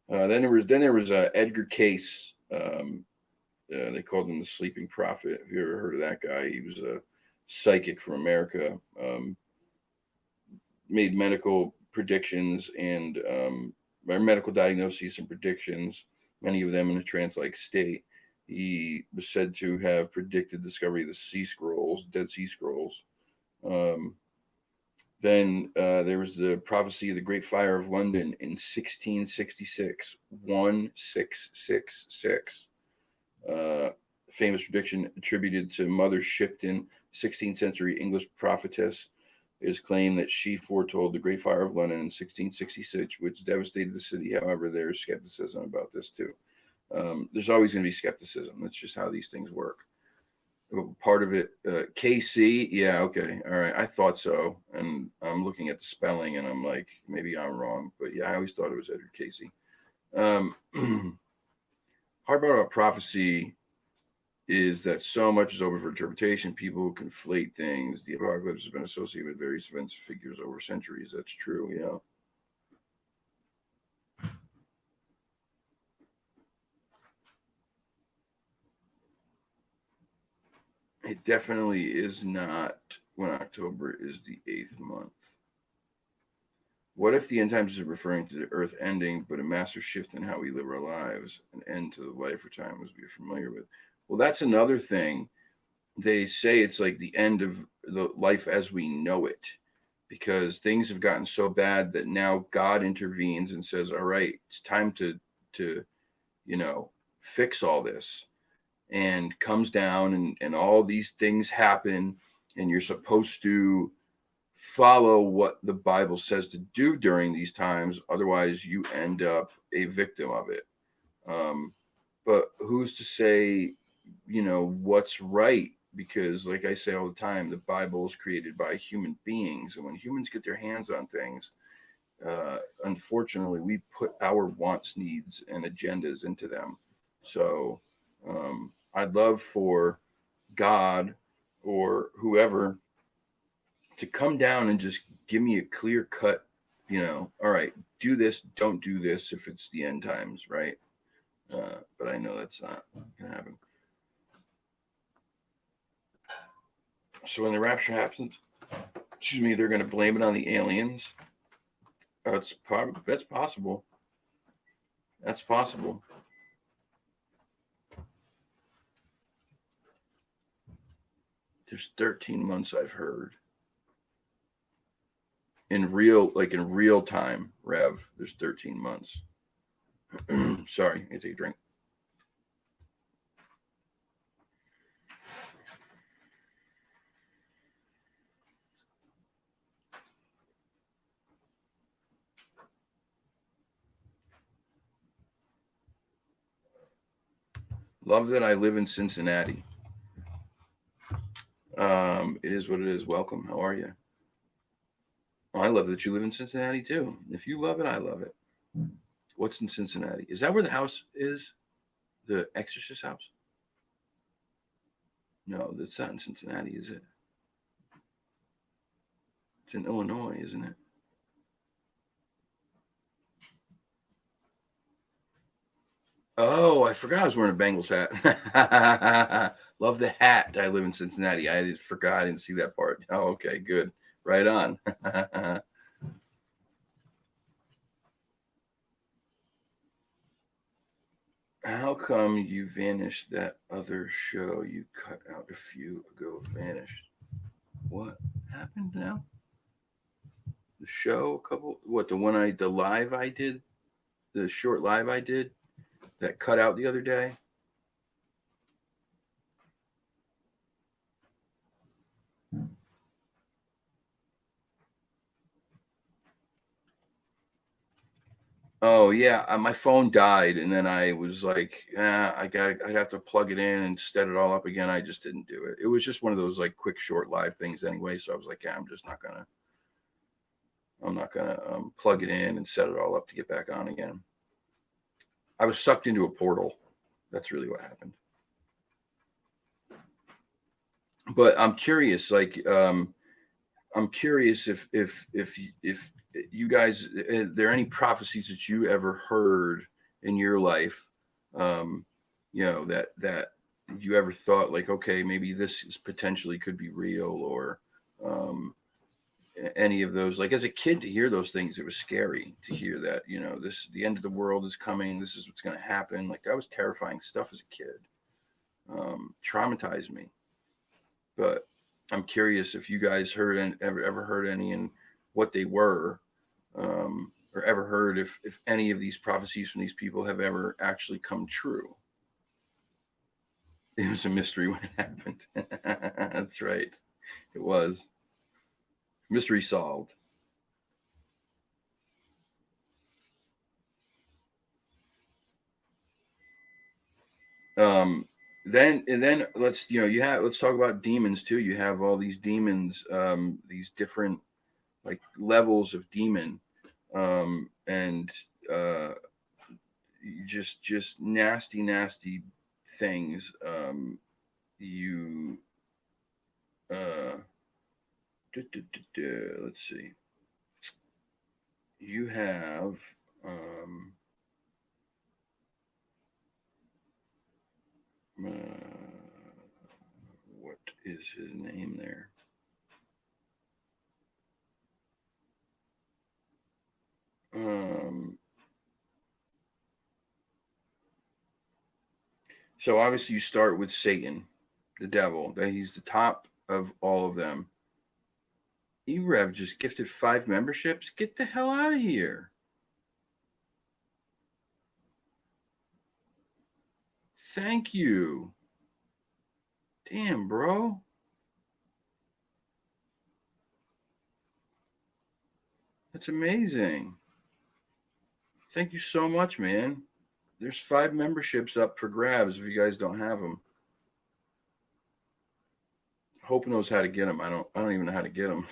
A: Then there was Edgar Case. They called him the Sleeping Prophet. Have you ever heard of that guy? He was a psychic from America. Made medical predictions and medical diagnoses and predictions, many of them in a trance-like state. He was said to have predicted the discovery of the Dead Sea Scrolls. Then there was the prophecy of the Great Fire of London in 1666, 1666. Famous prediction attributed to Mother Shipton, 16th century English prophetess. It is claimed that she foretold the Great Fire of London in 1666, which devastated the city. However, there's skepticism about this too. There's always going to be skepticism. That's just how these things work. Part of it, KC, yeah, okay, all right. I thought so, and I'm looking at the spelling, and I'm like, maybe I'm wrong, but yeah, I always thought it was Edward Casey. Hard part about prophecy is that so much is open for interpretation. People conflate things. The apocalypse has been associated with various events, figures over centuries. That's true, It definitely is not when October is the 8th month. What if the end times is referring to the earth ending, but a massive shift in how we live our lives, an end to the life or time as we're familiar with? Well, that's another thing. They say it's like the end of the life as we know it, because things have gotten so bad that now God intervenes and says, all right, it's time to fix all this, and comes down and all these things happen, and you're supposed to follow what the Bible says to do during these times. Otherwise, you end up a victim of it. But who's to say, what's right? Because, like I say all the time, the Bible is created by human beings. And when humans get their hands on things, unfortunately, we put our wants, needs, and agendas into them. So I'd love for God or whoever to come down and just give me a clear cut, all right, do this, don't do this if it's the end times, right? But I know that's not going to happen. So when the rapture happens, they're going to blame it on the aliens. That's possible. That's possible. There's 13 months I've heard. in real time, Rev, there's 13 months. Sorry, I take a drink. Love that I live in Cincinnati. It is what it is. Welcome. How are you? Oh, I love that you live in Cincinnati too. If you love it, I love it. What's in Cincinnati? Is that where the house is? The Exorcist house? No, that's not in Cincinnati, is it? It's in Illinois, isn't it? Oh, I forgot I was wearing a Bengals hat. Love the hat. I live in Cincinnati. I just forgot. I didn't see that part. Oh, okay, good. Right on. How come you vanished? That other show you cut out a few ago vanished. What happened now? The show, the live I did, the short live I did that cut out the other day. Oh yeah, my phone died, and then I was like, I'd have to plug it in and set it all up again. I just didn't do it. It was just one of those like quick, short live things anyway. So I was like, yeah, I'm not gonna plug it in and set it all up to get back on again. I was sucked into a portal. That's really what happened. But I'm curious, I'm curious if you guys, are there any prophecies that you ever heard in your life, um, that you ever thought like, okay, maybe this is potentially could be real, or um, any of those. Like as a kid, to hear those things, it was scary to hear that, the end of the world is coming. This is what's going to happen. Like that was terrifying stuff as a kid. Traumatized me. But I'm curious if you guys heard and ever heard any, and what they were, or ever heard if any of these prophecies from these people have ever actually come true. It was a mystery when it happened. That's right. It was. Mystery solved. Um, then let's talk about demons too. You have all these demons, these different like levels of demon, and just nasty things. You uh, let's see. You have um, what is his name there? So obviously you start with Satan, the devil. That he's the top of all of them. Erev just gifted 5 memberships. Get the hell out of here. Thank you. Damn, bro. That's amazing. Thank you so much, man. There's 5 memberships up for grabs if you guys don't have them. Hope knows how to get them. I don't even know how to get them.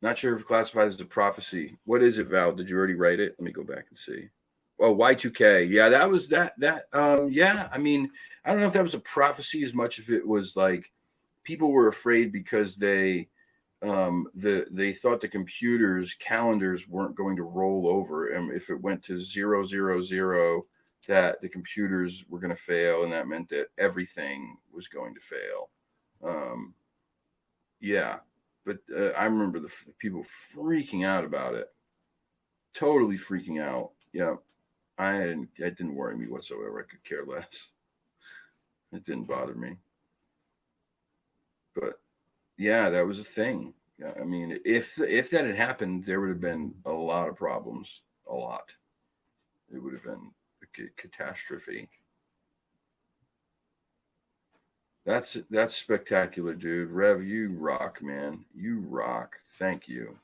A: Not sure if it classifies as a prophecy. What is it, Val? Did you already write it? Let me go back and see. Oh, Y2K. Yeah, that was that. Yeah, I mean, I don't know if that was a prophecy as much as it was like people were afraid because they thought the computers calendars weren't going to roll over, and if it went to 000, that the computers were going to fail, and that meant that everything was going to fail. Yeah, but I remember the people freaking out about it, totally freaking out. Yeah, it didn't worry me whatsoever. I could care less. It didn't bother me. But yeah, that was a thing. Yeah, I mean, if that had happened, there would have been a lot of problems. A lot. It would have been a catastrophe. That's spectacular, dude. Rev, you rock, man. You rock. Thank you.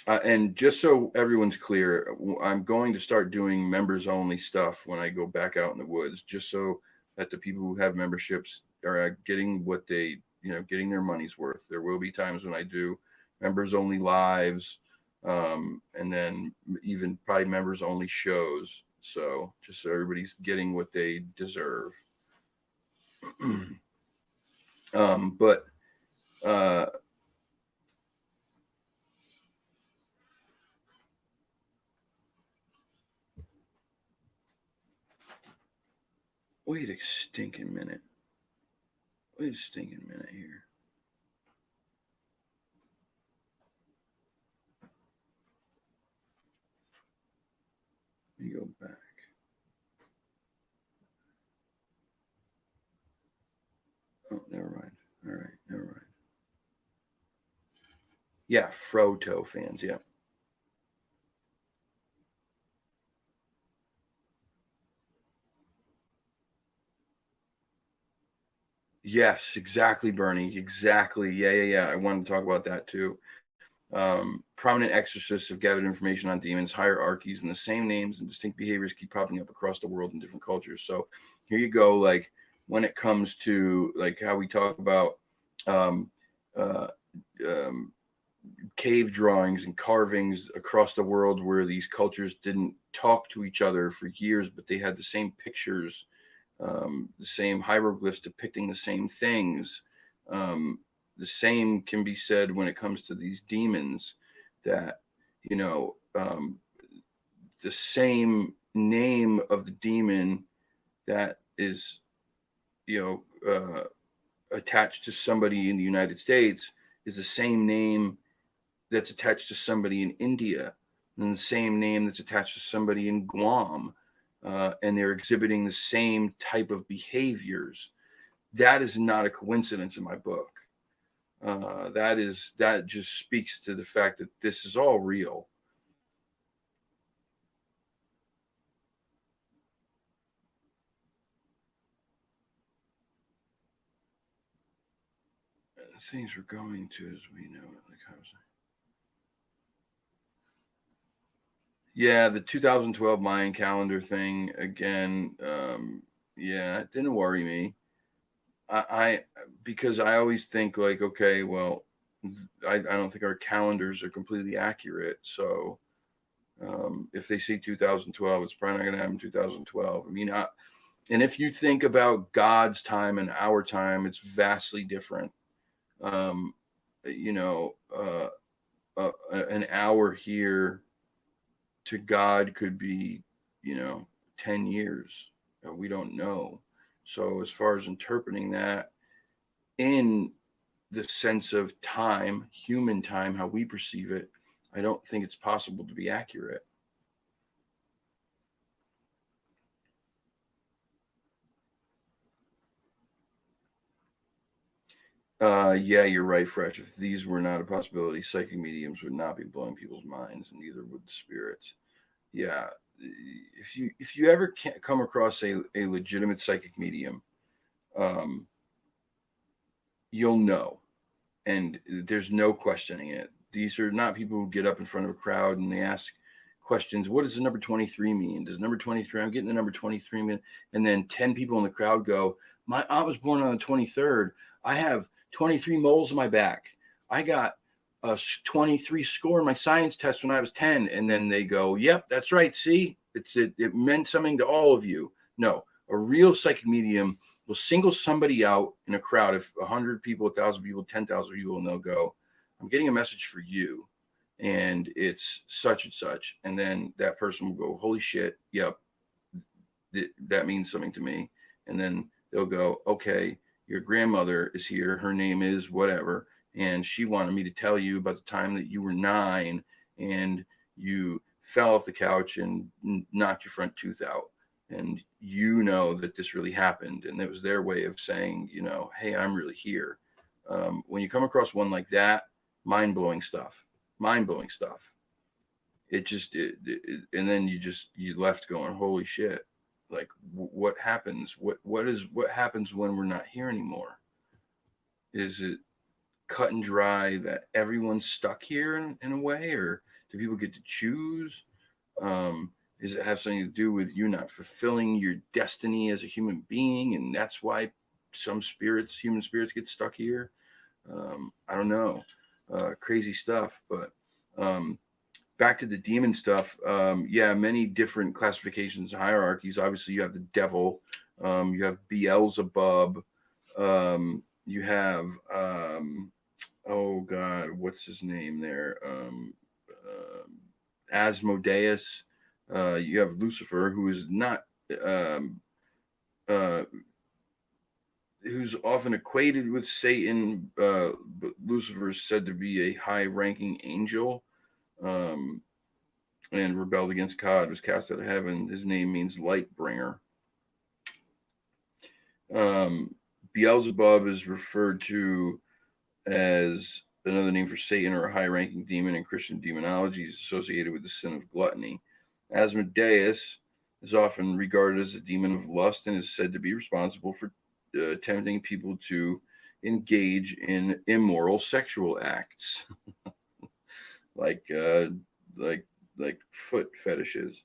A: And just so everyone's clear, I'm going to start doing members only stuff when I go back out in the woods, just so that the people who have memberships are getting what they, getting their money's worth. There will be times when I do members only lives, and then even probably members only shows. So just so everybody's getting what they deserve. But uh, wait a stinking minute. Wait a stinking minute here. Let me go back. Oh, never mind. All right, never mind. Yeah, Froto fans. Yeah. Yes, exactly, Bernie. Exactly. Yeah, yeah, yeah. I wanted to talk about that too. Prominent exorcists have gathered information on demons, hierarchies, and the same names and distinct behaviors keep popping up across the world in different cultures. So here you go. Like when it comes to like how we talk about um, uh, um, cave drawings and carvings across the world where these cultures didn't talk to each other for years, but they had the same pictures, the same hieroglyphs depicting the same things. Um, the same can be said when it comes to these demons that, you know, the same name of the demon that is, you attached to somebody in the United States is the same name that's attached to somebody in India and the same name that's attached to somebody in Guam. And they're exhibiting the same type of behaviors. That is not a coincidence in my book. That just speaks to the fact that this is all real. Things we're going to as we know it. Like how's it? Yeah, the 2012 Mayan calendar thing again. Yeah, it didn't worry me. I because I always think like, okay, well, I don't think our calendars are completely accurate. So if they say 2012, it's probably not going to happen in 2012. I mean, and if you think about God's time and our time, it's vastly different. Um, you know, an hour here to God could be, 10 years. We don't know. So as far as interpreting that in the sense of time, human time, how we perceive it, I don't think it's possible to be accurate. Yeah, you're right, Fresh. If these were not a possibility, psychic mediums would not be blowing people's minds, and neither would the spirits. Yeah, if you ever come across a legitimate psychic medium, um, you'll know, and there's no questioning it. These are not people who get up in front of a crowd and they ask questions. What does the number 23 mean? Does number 23? I'm getting the number 23 mean, and then 10 people in the crowd go, "My aunt was born on the 23rd. I have 23 moles on my back. I got a 23 score in my science test when I was 10." And then they go, "Yep, that's right. See, it meant something to all of you." No, a real psychic medium will single somebody out in a crowd, if 100 people, 1,000 people, 10,000 people, and they'll go, "I'm getting a message for you, and it's such and such." And then that person will go, "Holy shit, yep, that means something to me." And then they'll go, "Okay, your grandmother is here. Her name is whatever, and she wanted me to tell you about the time that you were 9 and you fell off the couch and knocked your front tooth out." and you know that this really happened, and it was their way of saying, you know, hey, I'm really here. When you come across one like that, mind blowing stuff, mind blowing stuff. It just, and then you left going, holy shit! Like, what happens? What happens when we're not here anymore? Is it cut and dry that everyone's stuck here in a way, or do people get to choose? Does it have something to do with you not fulfilling your destiny as a human being, and that's why some spirits, human spirits, get stuck here? I don't know. Crazy stuff. But back to the demon stuff. Yeah, many different classifications and hierarchies. Obviously, you have the devil. You have Beelzebub. You have oh God, what's his name there? Asmodeus. You have Lucifer, who is not, um, uh, who's often equated with Satan. But Lucifer is said to be a high-ranking angel, um, and rebelled against God, was cast out of heaven. His name means light bringer. Beelzebub is referred to as another name for Satan, or a high-ranking demon in Christian demonology, is associated with the sin of gluttony. Asmodeus is often regarded as a demon of lust and is said to be responsible for tempting people to engage in immoral sexual acts, like uh, like foot fetishes.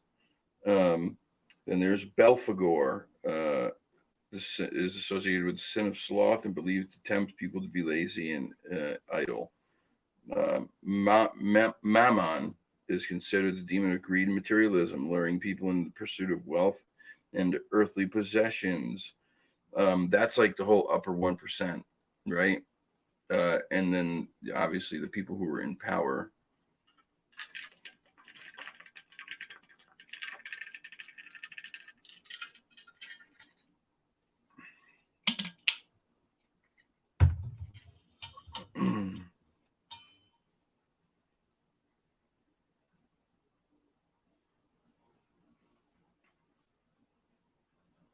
A: Um, then there's Belphegor. This is associated with the sin of sloth and believed to tempt people to be lazy and idle. Mammon is considered the demon of greed and materialism, luring people in the pursuit of wealth and earthly possessions. That's like the whole upper 1%, right? And then obviously the people who are in power.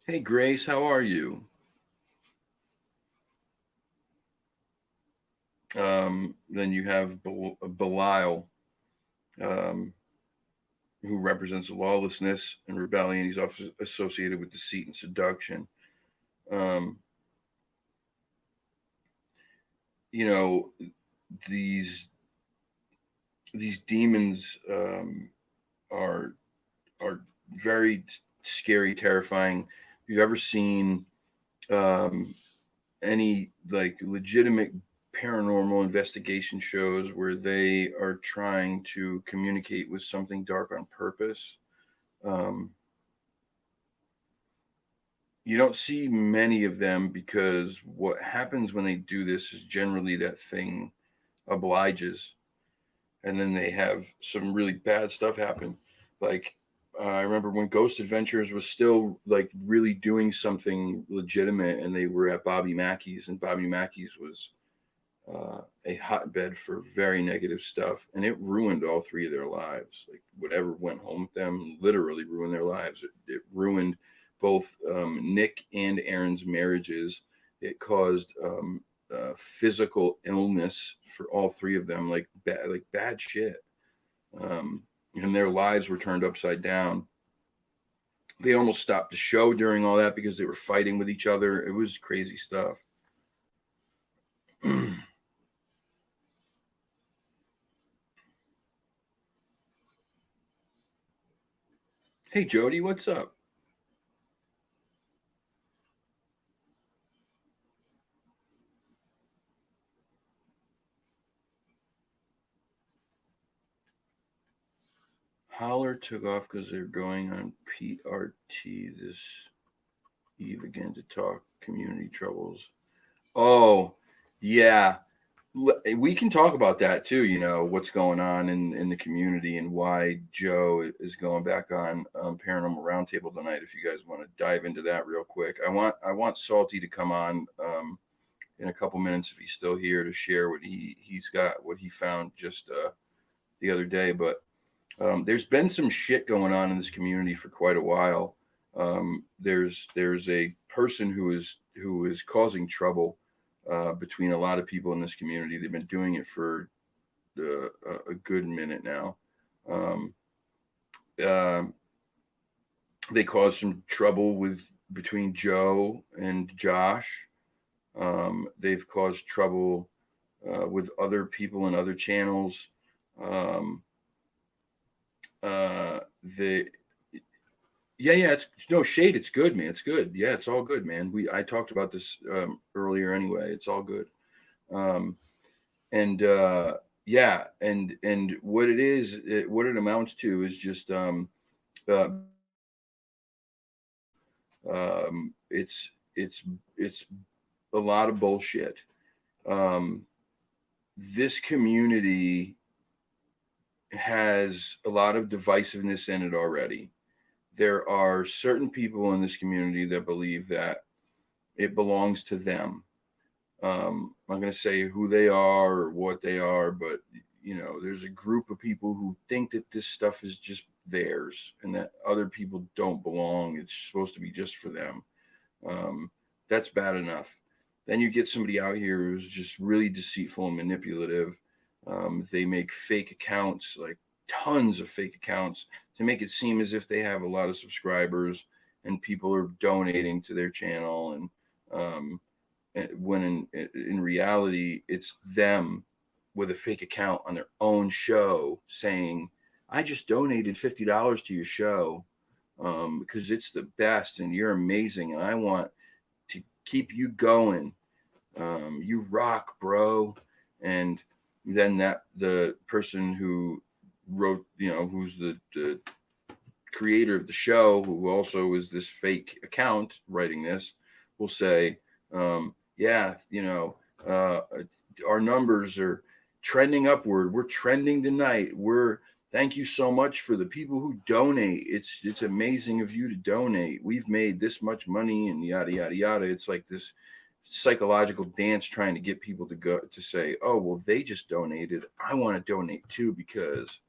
A: Hey, Grace, how are you? Then you have Belial, um, who represents lawlessness and rebellion. He's often associated with deceit and seduction. Um, you know, these these demons are very scary, terrifying. If you've ever seen um, any like legitimate paranormal investigation shows where they are trying to communicate with something dark on purpose, um, you don't see many of them, because what happens when they do this is generally that thing obliges, and then they have some really bad stuff happen. Like, I remember when Ghost Adventures was still like really doing something legitimate, and they were at Bobby Mackey's, and Bobby Mackey's was a hotbed for very negative stuff, and it ruined all three of their lives. Like, whatever went home with them literally ruined their lives. It ruined both Nick and Aaron's marriages. It caused physical illness for all three of them, like bad shit. And their lives were turned upside down. They almost stopped the show during all that because they were fighting with each other. It was crazy stuff. Hey, Jody, what's up? Holler took off because they're going on PRT this eve again to talk community troubles. Oh, yeah. We can talk about that too. You know, what's going on in the community, and why Joe is going back on Paranormal Roundtable tonight. If you guys want to dive into that real quick, I want Salty to come on in a couple minutes if he's still here, to share what he's got, what he found just the other day. But there's been some shit going on in this community for quite a while. There's a person who is causing trouble between a lot of people in this community. They've been doing it for a good minute now. Um, uh, they caused some trouble between Joe and Josh. They've caused trouble with other people in other channels. Um, the yeah, it's no shade. It's good, man. It's good. Yeah, it's all good, man. I talked about this earlier anyway. It's all good. Um, and yeah, and what it is, what it amounts to is just uh, it's a lot of bullshit. Um, this community has a lot of divisiveness in it already. There are certain people in this community that believe that it belongs to them. I'm not going to say who they are or what they are, but there's a group of people who think that this stuff is just theirs and that other people don't belong. It's supposed to be just for them. Um, that's bad enough. Then you get somebody out here who's just really deceitful and manipulative. They make fake accounts, like tons of fake accounts, to make it seem as if they have a lot of subscribers and people are donating to their channel. Um, when in reality, it's them with a fake account on their own show saying, I just donated $50 to your show because it's the best and you're amazing and I want to keep you going. You rock, bro. And then the person who wrote, who's the creator of the show, who also is this fake account writing this, will say, yeah, our numbers are trending upward. We're trending tonight. Thank you so much for the people who donate. It's amazing of you to donate. We've made this much money and yada yada yada. It's like this psychological dance trying to get people to say, oh well, they just donated. I want to donate too because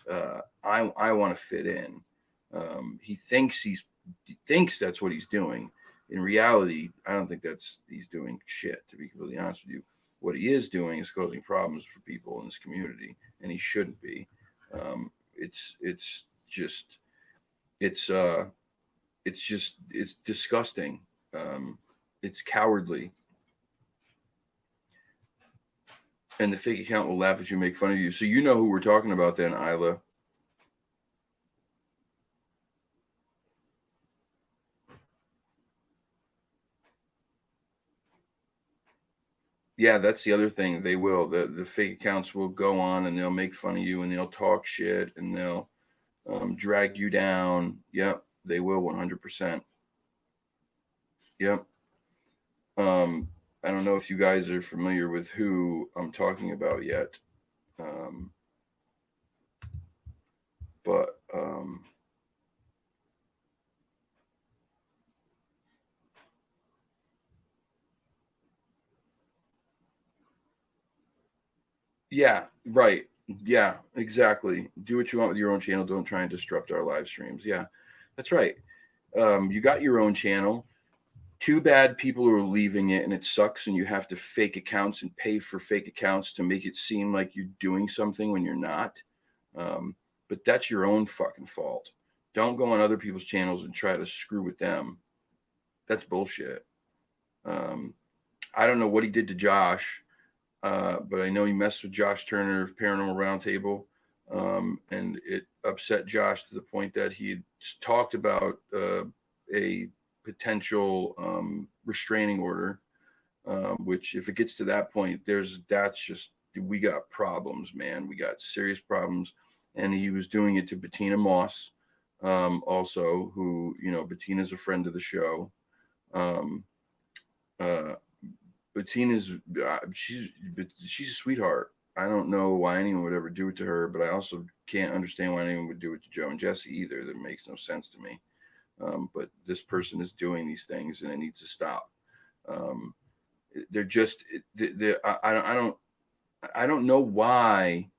A: I want to fit in. He thinks that's what he's doing. In reality, I don't think he's doing shit. To be completely honest with you, what he is doing is causing problems for people in this community, and he shouldn't be. It's just it's it's disgusting. It's cowardly, and the fake account will laugh at you, make fun of you. So you know who we're talking about, then, Isla. Yeah, that's the other thing. They will. The fake accounts will go on and they'll make fun of you and they'll talk shit and they'll drag you down. Yep, they will 100%. Yep. Um, I don't know if you guys are familiar with who I'm talking about yet, um, but yeah, right. Yeah, exactly. Do what you want with your own channel. Don't try and disrupt our live streams. Yeah, that's right. You got your own channel. Too bad people are leaving it and it sucks and you have to fake accounts and pay for fake accounts to make it seem like you're doing something when you're not. But that's your own fucking fault. Don't go on other people's channels and try to screw with them. That's bullshit. Um, I don't know what he did to Josh, but I know he messed with Josh Turner of Paranormal Roundtable, and it upset Josh to the point that he had talked about a potential restraining order. Which, if it gets to that point, that's just we got problems, man. We got serious problems, and he was doing it to Bettina Moss, also, who Bettina's a friend of the show. Um, uh, Bettina's she's a sweetheart. I don't know why anyone would ever do it to her, but I also can't understand why anyone would do it to Joe and Jesse either. That makes no sense to me. But this person is doing these things, and it needs to stop. Um, they're just I don't know why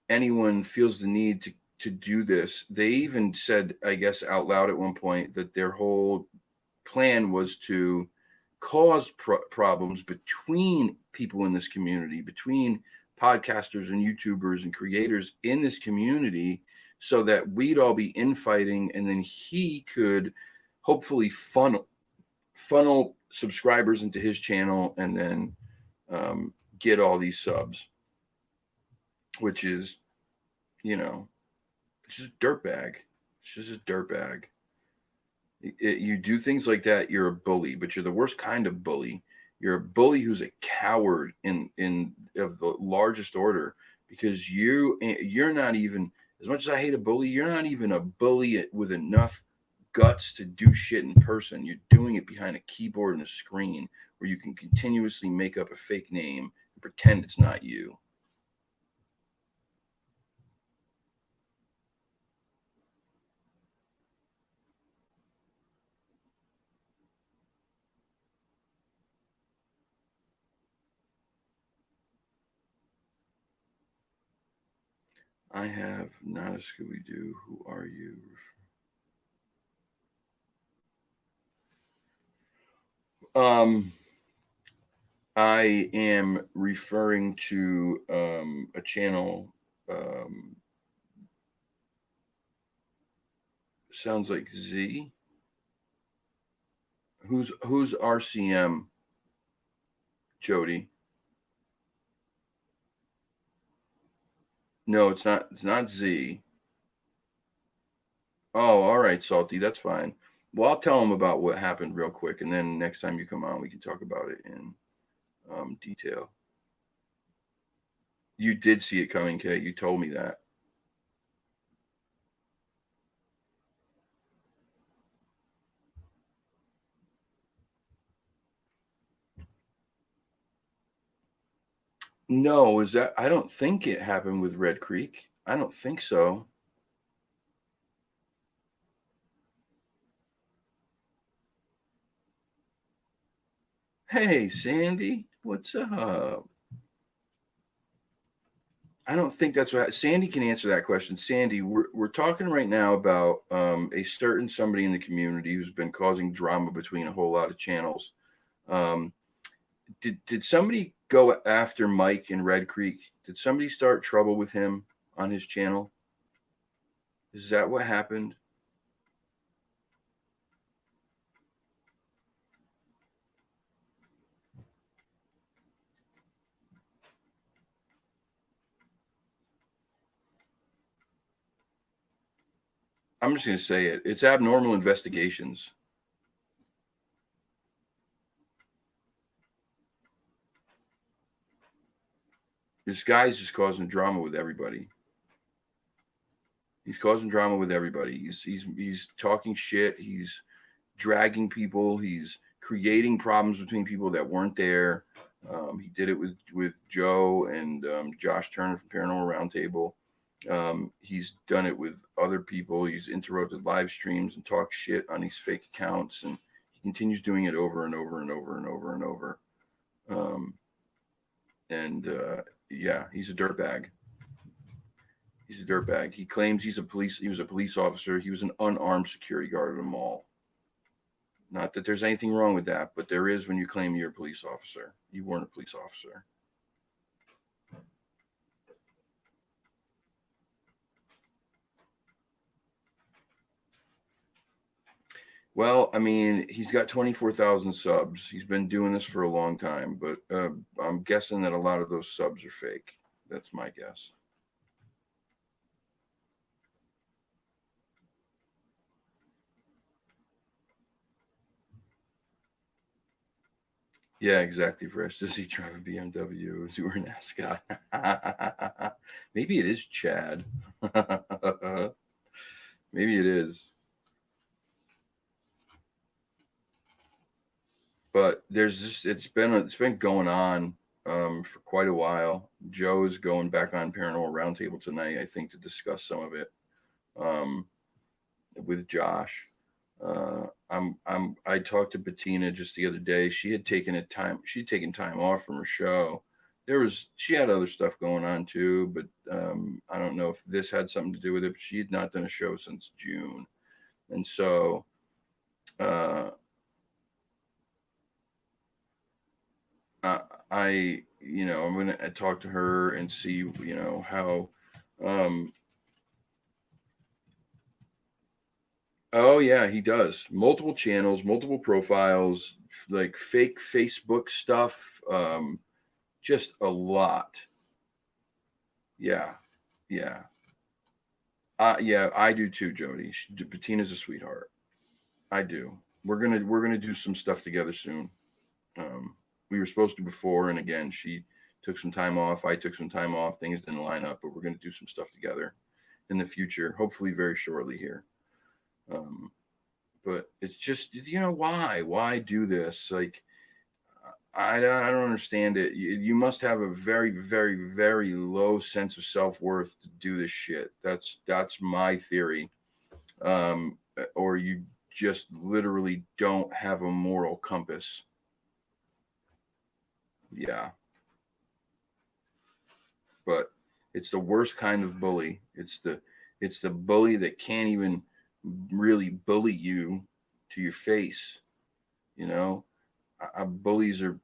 A: anyone feels the need to do this. They even said, I guess, out loud at one point that their whole plan was to cause problems between people in this community, between podcasters and YouTubers and creators in this community, so that we'd all be infighting, and then he could hopefully funnel subscribers into his channel, and then get all these subs, which is, it's just a dirtbag. It's just a dirtbag. You do things like that, you're a bully, but you're the worst kind of bully. You're a bully who's a coward in of the largest order, because you're not even, as much as I hate a bully, you're not even a bully with enough guts to do shit in person. You're doing it behind a keyboard and a screen where you can continuously make up a fake name and pretend it's not you. I have not a Scooby-Doo. Who are you? I am referring to a channel. Sounds like Z. Who's RCM? Jody. No, it's not. It's not Z. Oh, all right, Salty. That's fine. Well, I'll tell him about what happened real quick, and then next time you come on, we can talk about it in detail. You did see it coming, Kate. You told me that. No, is that? I don't think it happened with Red Creek. I don't think so. Hey, Sandy, what's up? I don't think that's what Sandy can answer that question. Sandy, we're talking right now about a certain somebody in the community who's been causing drama between a whole lot of channels. Um, did somebody go after Mike in Red Creek? Did somebody start trouble with him on his channel? Is that what happened? I'm just going to say it. It's abnormal investigations. This guy's just causing drama with everybody. He's causing drama with everybody. He's talking shit. He's dragging people. He's creating problems between people that weren't there. He did it with Joe and Josh Turner from Paranormal Roundtable. He's done it with other people. He's interrupted live streams and talked shit on these fake accounts, and he continues doing it over and over and over and over and over. Yeah, he's a dirtbag. He's a dirtbag. He claims he was a police officer. He was an unarmed security guard at a mall. Not that there's anything wrong with that, but there is when you claim you're a police officer. You weren't a police officer. Well, I mean, he's got 24,000 subs. He's been doing this for a long time, but I'm guessing that a lot of those subs are fake. That's my guess. Yeah, exactly, Fresh. Does he drive a BMW? Is he wear an ascot? Maybe it is Chad. Maybe it is. But there's just it's been going on for quite a while. Joe's going back on Paranormal Roundtable tonight, I think, to discuss some of it with Josh. I talked to Bettina just the other day. She'd taken time off from her show She had other stuff going on too, but I don't know if this had something to do with it. But she had not done a show since June, and so uh, I, I'm gonna talk to her and see, how. Um, oh yeah, he does multiple channels, multiple profiles, like fake Facebook stuff. Just a lot. Yeah, yeah. Yeah, I do too, Jody. Bettina's a sweetheart. I do. We're gonna do some stuff together soon. Um, we were supposed to before, and again, she took some time off. I took some time off. Things didn't line up, but we're gonna do some stuff together in the future. Hopefully, very shortly here. Um, but it's just, why do this? Like, I don't understand it. You must have a very, very, very low sense of self worth to do this shit. That's my theory. Or you just literally don't have a moral compass. Yeah, but it's the worst kind of bully. It's the bully that can't even really bully you to your face. You know, bullies are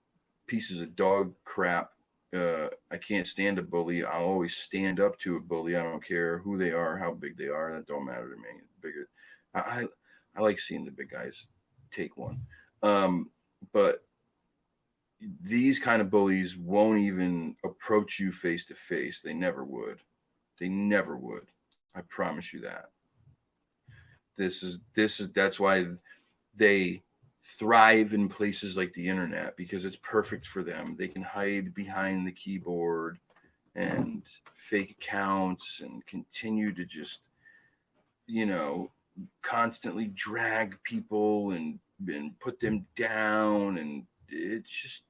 A: pieces of dog crap. I can't stand a bully. I'll always stand up to a bully. I don't care who they are, how big they are. That don't matter to me. Bigger, I like seeing the big guys take one. But these kind of bullies won't even approach you face to face. They never would. They never would. I promise you that. This is that's why they thrive in places like the internet, because it's perfect for them. They can hide behind the keyboard and fake accounts and continue to just, you know, constantly drag people and put them down, and it's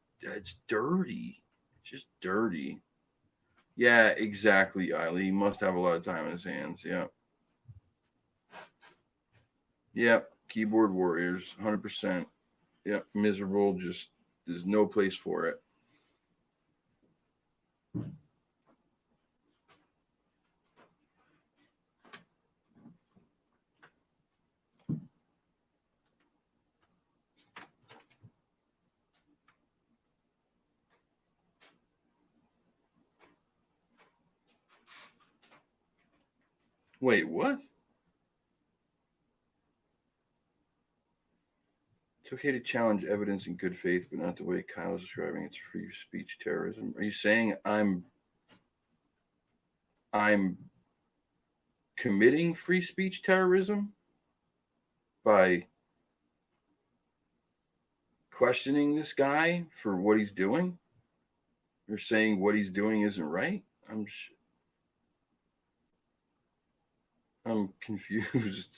A: dirty. It's just dirty. Yeah, exactly, Eiley. He must have a lot of time in his hands. Yeah. Yep. Keyboard warriors, 100%. Yep. Miserable. Just there's no place for it. Wait, what? It's okay to challenge evidence in good faith, but not the way Kyle is describing it's free speech terrorism. Are you saying I'm committing free speech terrorism by questioning this guy for what he's doing? You're saying what he's doing isn't right? I'm confused.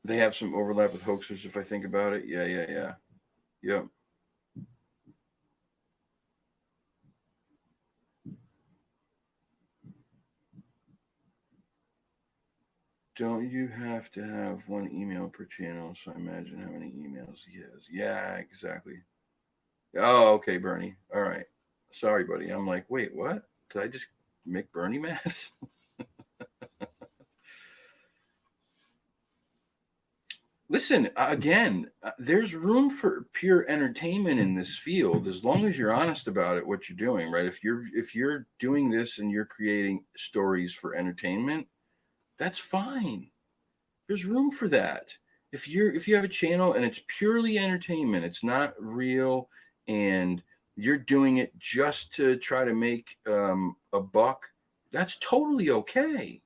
A: They have some overlap with hoaxers if I think about it. Yeah, yeah, yeah. Yep. Don't you have to have one email per channel? So imagine how many emails he has. Yeah, exactly. Oh, okay, Bernie. All right. Sorry, buddy. I'm like, wait, what? Did I just make Bernie mad? Listen, again, there's room for pure entertainment in this field as long as you're honest about it, what you're doing, right? If you're doing this and you're creating stories for entertainment, that's fine. There's room for that. If you have a channel and it's purely entertainment, it's not real, and you're doing it just to try to make a buck, that's totally okay.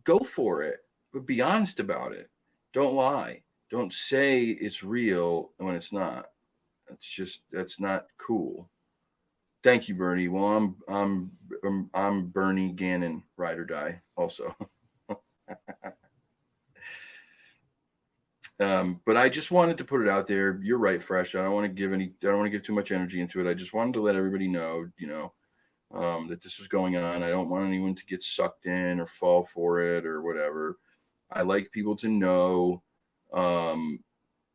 A: Go for it, but be honest about it. Don't lie. Don't say it's real when it's not. That's not cool. Thank you, Bernie. Well, I'm Bernie Gannon, ride or die. Also. But I just wanted to put it out there. You're right, Fresh. I don't want to give too much energy into it. I just wanted to let everybody know, that this is going on. I don't want anyone to get sucked in or fall for it or whatever. I like people to know. Um,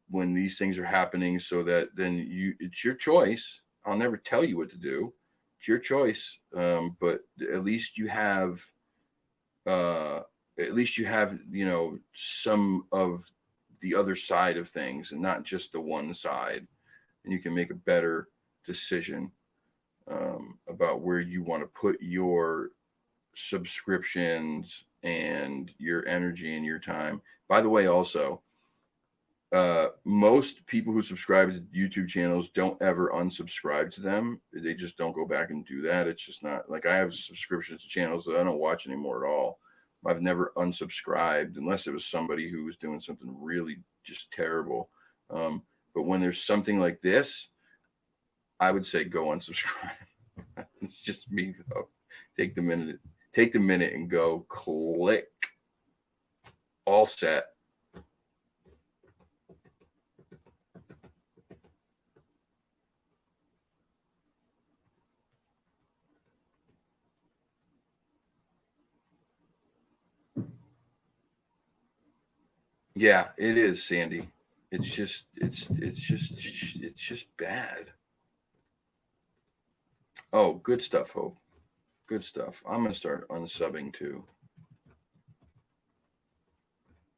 A: when these things are happening, so that then it's your choice. I'll never tell you what to do. It's your choice. But at least you have, uh, some of the other side of things, and not just the one side, and you can make a better decision about where you want to put your subscriptions and your energy and your time. By the way, also, most people who subscribe to YouTube channels don't ever unsubscribe to them. They just don't go back and do that. It's just not like, I have subscriptions to channels that I don't watch anymore at all. I've never unsubscribed unless it was somebody who was doing something really just terrible. But when there's something like this, I would say go unsubscribe. It's just me though. Take the minute and go click. All set. Yeah, it is, Sandy. It's just bad. Oh, good stuff, Hope. Good stuff. I'm gonna start unsubbing too.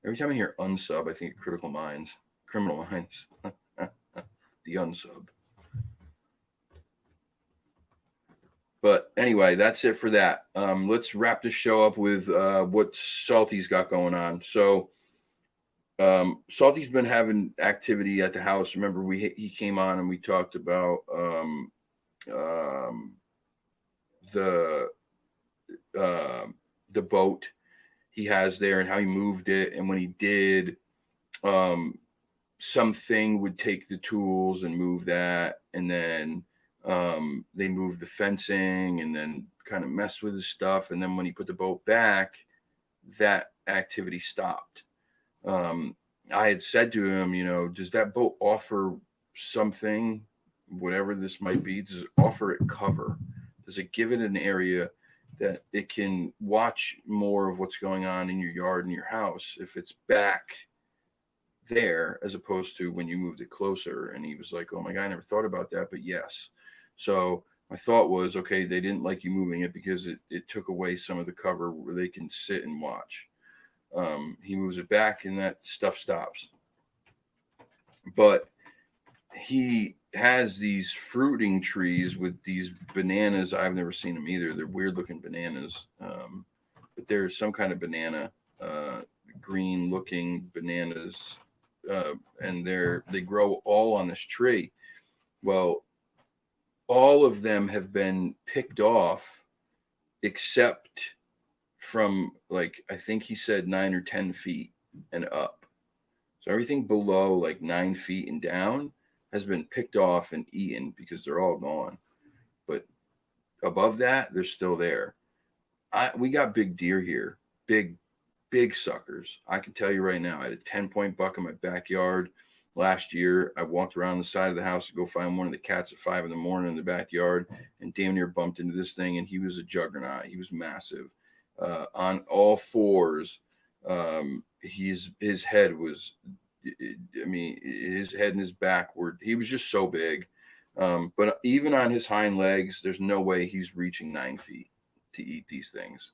A: Every time I hear unsub, I think of Criminal Minds. The unsub. But anyway, that's it for that. Let's wrap this show up with what Salty's got going on. So Salty's been having activity at the house. Remember, he came on and we talked about the the boat he has there and how he moved it, and when he did, something would take the tools and move that, and then they moved the fencing and then kind of messed with his stuff, and then when he put the boat back, that activity stopped. I had said to him, does that boat offer something, whatever this might be? Does it offer it cover? Does it give it an area that it can watch more of what's going on in your yard and your house if it's back there, as opposed to when you moved it closer? And he was like, oh my God, I never thought about that, but yes. So my thought was, okay, they didn't like you moving it because it took away some of the cover where they can sit and watch. He moves it back and that stuff stops. But he has these fruiting trees with these bananas. I've never seen them either. They're weird looking bananas. But there's some kind of banana, green looking bananas. And they grow all on this tree. Well, all of them have been picked off except from, like, I think he said 9 or 10 feet and up. So everything below like 9 feet and down has been picked off and eaten because they're all gone. But above that, they're still there. We got big deer here, big suckers. I can tell you right now, I had a 10-point buck in my backyard last year. I walked around the side of the house to go find one of the cats at 5 a.m. in the backyard, and damn near bumped into this thing. And he was a juggernaut. He was massive, on all fours. His head was, I mean, his head and his back he was just so big. But even on his hind legs, there's no way he's reaching 9 feet to eat these things.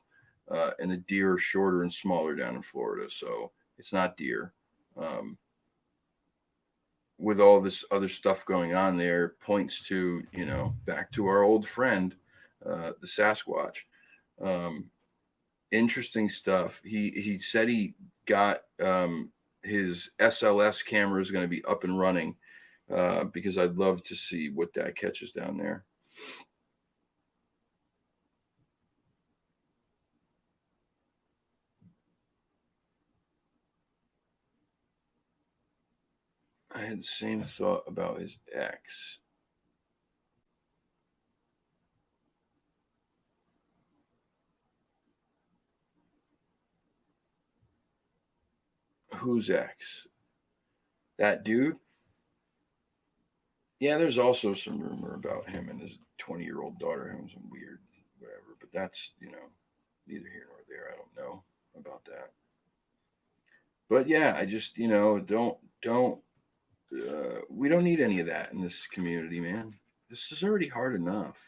A: And the deer are shorter and smaller down in Florida, so it's not deer. With all this other stuff going on there, points to, back to our old friend, the Sasquatch. Interesting stuff. He said he got his SLS camera is going to be up and running, because I'd love to see what that catches down there. I had the same thought about his ex. Who's ex? That dude? Yeah, there's also some rumor about him and his 20-year-old daughter having some weird whatever, but that's, neither here nor there. I don't know about that. But yeah, I just, don't We don't need any of that in this community, man. This is already hard enough.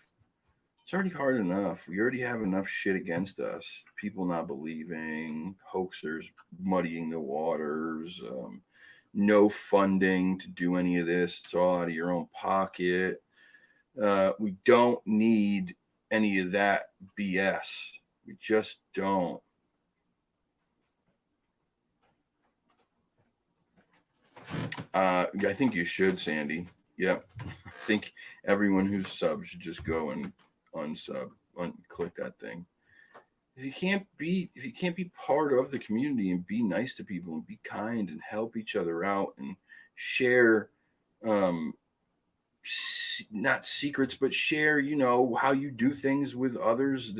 A: It's already hard enough. We already have enough shit against us. People not believing, hoaxers muddying the waters, no funding to do any of this. It's all out of your own pocket. We don't need any of that BS. We just don't. I think you should, Sandy. Yep. I think everyone who's sub should just go and unsub, click that thing. If you can't be part of the community and be nice to people and be kind and help each other out and share, um, not secrets, but share, how you do things with others,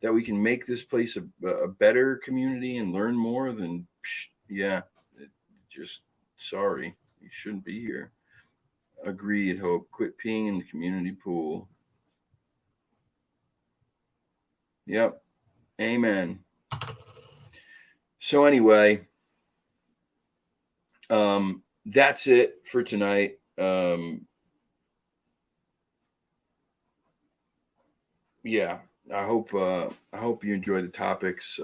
A: that we can make this place a better community and learn more, than, yeah, just sorry, you shouldn't be here. Agreed, Hope. Quit peeing in the community pool. Yep. Amen. So anyway, that's it for tonight. Yeah, I hope you enjoy the topics.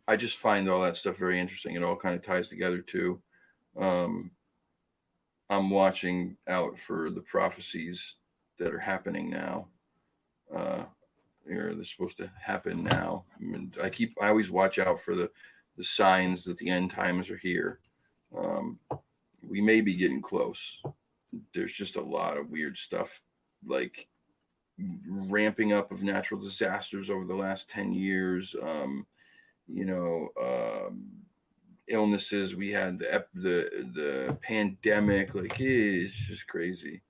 A: I just find all that stuff very interesting. It all kind of ties together too. I'm watching out for the prophecies that are happening now. They're supposed to happen now. I mean, I always watch out for the signs that the end times are here. We may be getting close. There's just a lot of weird stuff, like ramping up of natural disasters over the last 10 years. Illnesses. We had the pandemic. Like, it's just crazy.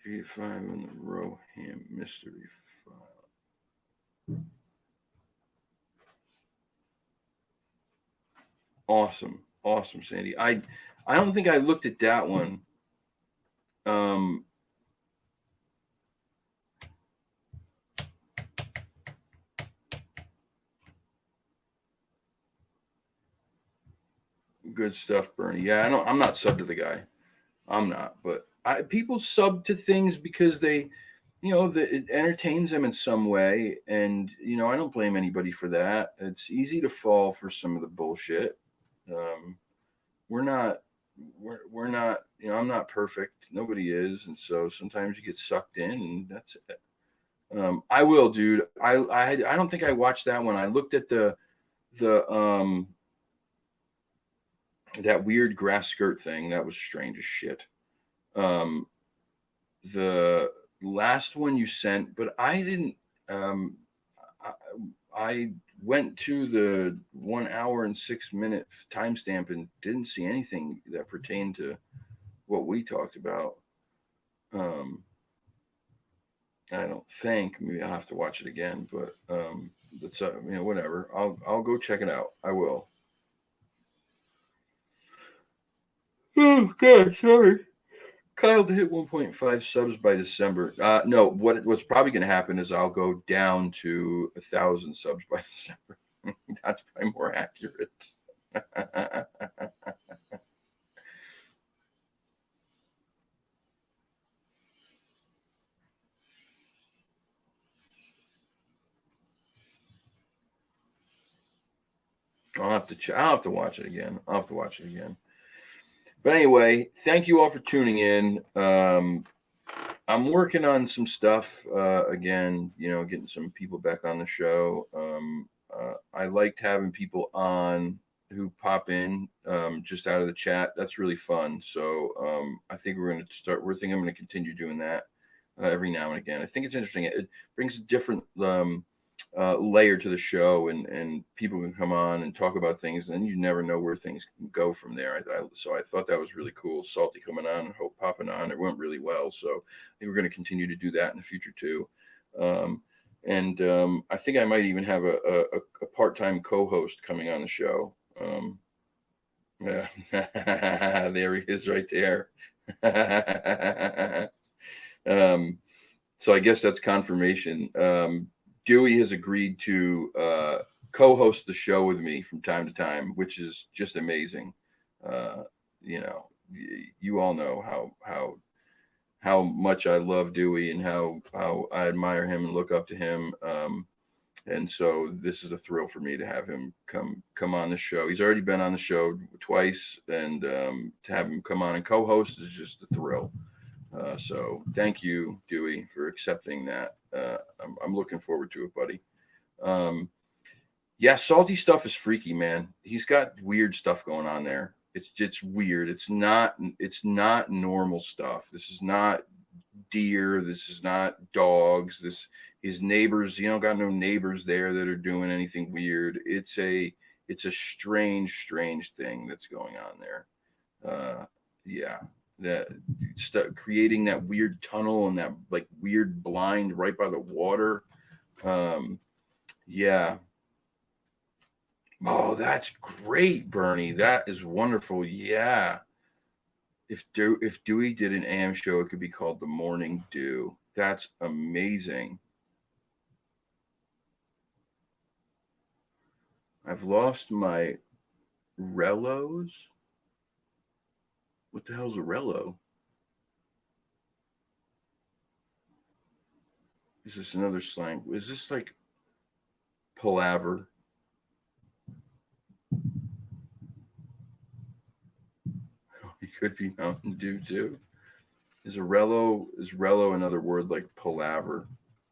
A: 3 5 in the Roham mystery file. Awesome, Sandy. I don't think I looked at that one. Good stuff, Bernie. Yeah, I know. I'm not sub to the guy. I'm not, but people sub to things because they, it entertains them in some way, and I don't blame anybody for that. It's easy to fall for some of the bullshit. We're not, I'm not perfect. Nobody is, and so sometimes you get sucked in, and that's it. I will, dude. I don't think I watched that one. I looked at the that weird grass skirt thing. That was strange as shit. The last one you sent, but I didn't. I went to the 1 hour and 6 minute timestamp and didn't see anything that pertained to what we talked about. I don't think. Maybe I'll have to watch it again, but that's whatever. I'll go check it out. I will. Oh God, sorry. Kyle to hit 1.5 subs by December. No, what's probably going to happen is I'll go down to 1,000 subs by December. That's probably more accurate. I'll have to watch it again. But anyway, thank you all for tuning in. I'm working on some stuff again. Getting some people back on the show. I liked having people on who pop in just out of the chat. That's really fun. So I think we're going to start. I'm going to continue doing that every now and again. I think it's interesting. It brings a different layer to the show, and people can come on and talk about things, and you never know where things can go from there. So I thought that was really cool. Salty coming on and Hope popping on. It went really well. So I think we're going to continue to do that in the future too. And I think I might even have a part-time co-host coming on the show. Yeah. There he is right there. So I guess that's confirmation. Dewey has agreed to co-host the show with me from time to time, which is just amazing. Uh, you know, you all know how much I love Dewey and how I admire him and look up to him. And so this is a thrill for me to have him come on the show. He's already been on the show twice, and to have him come on and co-host is just a thrill. So thank you, Dewey, for accepting that. I'm looking forward to it, buddy. Um, yeah, salty stuff is freaky, man. He's got weird stuff going on there. It's weird. It's not normal stuff. This is not deer. This is not dogs. This his neighbors. You don't got no neighbors there that are doing anything weird. It's a strange thing that's going on there. Yeah, that creating that weird tunnel and that like weird blind right by the water. Um, yeah. Oh, that's great, Bernie. That is wonderful. Yeah. If Dewey did an AM show, it could be called The Morning Dew. That's amazing. I've lost my Rellos. What the hell's a Rello? Is this another slang? Is this like palaver? It could be Mountain Dew too. Is Rello another word like palaver,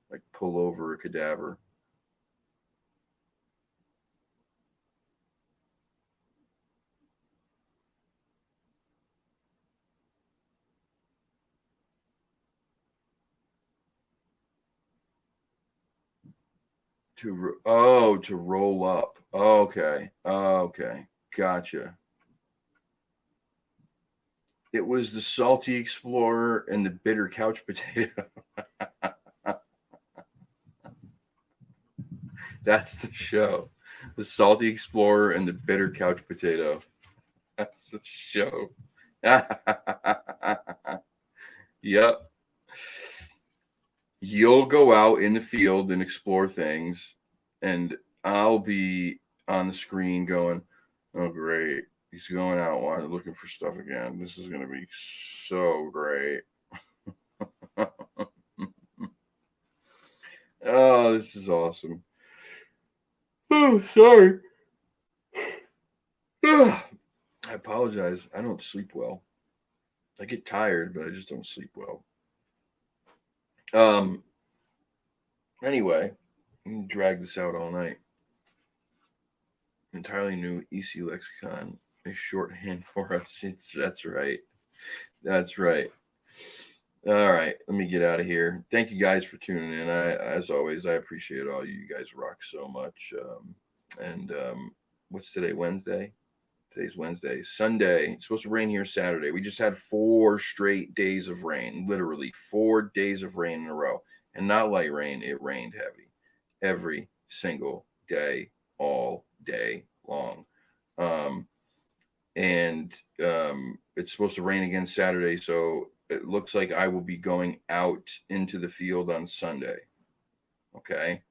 A: like pull over a cadaver? To roll up. Okay, okay, gotcha. It was the salty explorer and the bitter couch potato. That's the show. The salty explorer and the bitter couch potato. That's the show. Yep. You'll go out in the field and explore things, and I'll be on the screen going, "Oh, great! He's going out looking for stuff again. This is going to be so great." Oh, this is awesome. Oh, sorry. I apologize. I don't sleep well. I get tired, but I just don't sleep well. Um. Anyway, drag this out all night. Entirely new EC lexicon, a shorthand for us. That's right. That's right. All right, let me get out of here. Thank you guys for tuning in. As always, I appreciate all you guys. Rock so much. And what's today? Wednesday. Today's Wednesday. Sunday. It's supposed to rain here Saturday. We just had 4 straight days of rain. Literally 4 days of rain in a row, and not light rain. It rained heavy every single day, all day long. Um, and it's supposed to rain again Saturday, so it looks like I will be going out into the field on Sunday. Okay,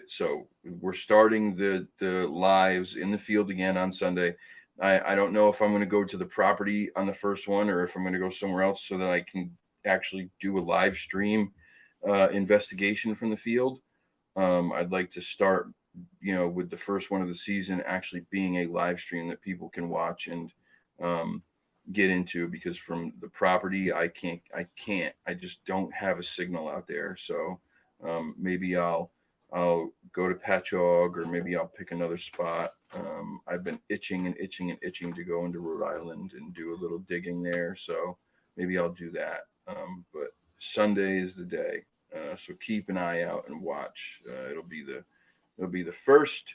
A: so we're starting the lives in the field again on Sunday. I don't know if I'm going to go to the property on the first one or if I'm going to go somewhere else so that I can actually do a live stream investigation from the field. I'd like to start, with the first one of the season actually being a live stream that people can watch and um, get into, because from the property I just don't have a signal out there. So maybe I'll go to Patchogue, or maybe I'll pick another spot. I've been itching and itching and itching to go into Rhode Island and do a little digging there. So maybe I'll do that. But Sunday is the day. So keep an eye out and watch. It'll be the first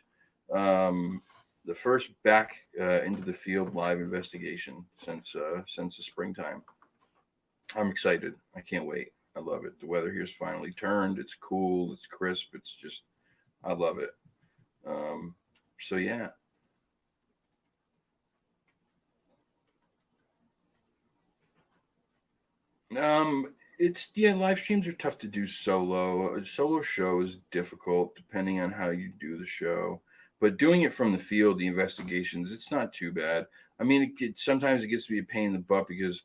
A: back into the field live investigation since the springtime. I'm excited. I can't wait. I love it. The weather here's finally turned. It's cool. It's crisp. It's just I love it. Um, so yeah. live streams are tough to do solo. A solo show is difficult depending on how you do the show. But doing it from the field, the investigations, it's not too bad. I mean, sometimes it gets to be a pain in the butt because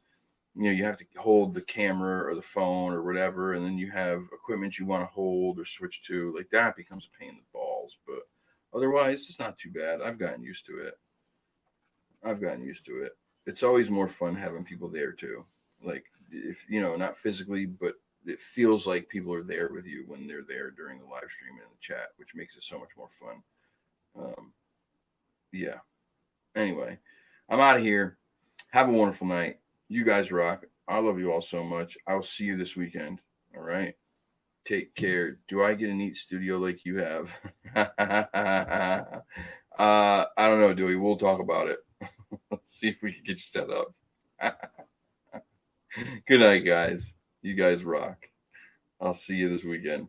A: you have to hold the camera or the phone or whatever, and then you have equipment you want to hold or switch to. Like that becomes a pain in the balls. But otherwise, it's not too bad. I've gotten used to it. It's always more fun having people there too. Like if not physically, but it feels like people are there with you when they're there during the live stream and the chat, which makes it so much more fun. Yeah. Anyway, I'm out of here. Have a wonderful night. You guys rock. I love you all so much. I will see you this weekend. All right. Take care. Do I get a neat studio like you have? I don't know, Dewey. We'll talk about it. Let's see if we can get you set up. Good night, guys. You guys rock. I'll see you this weekend.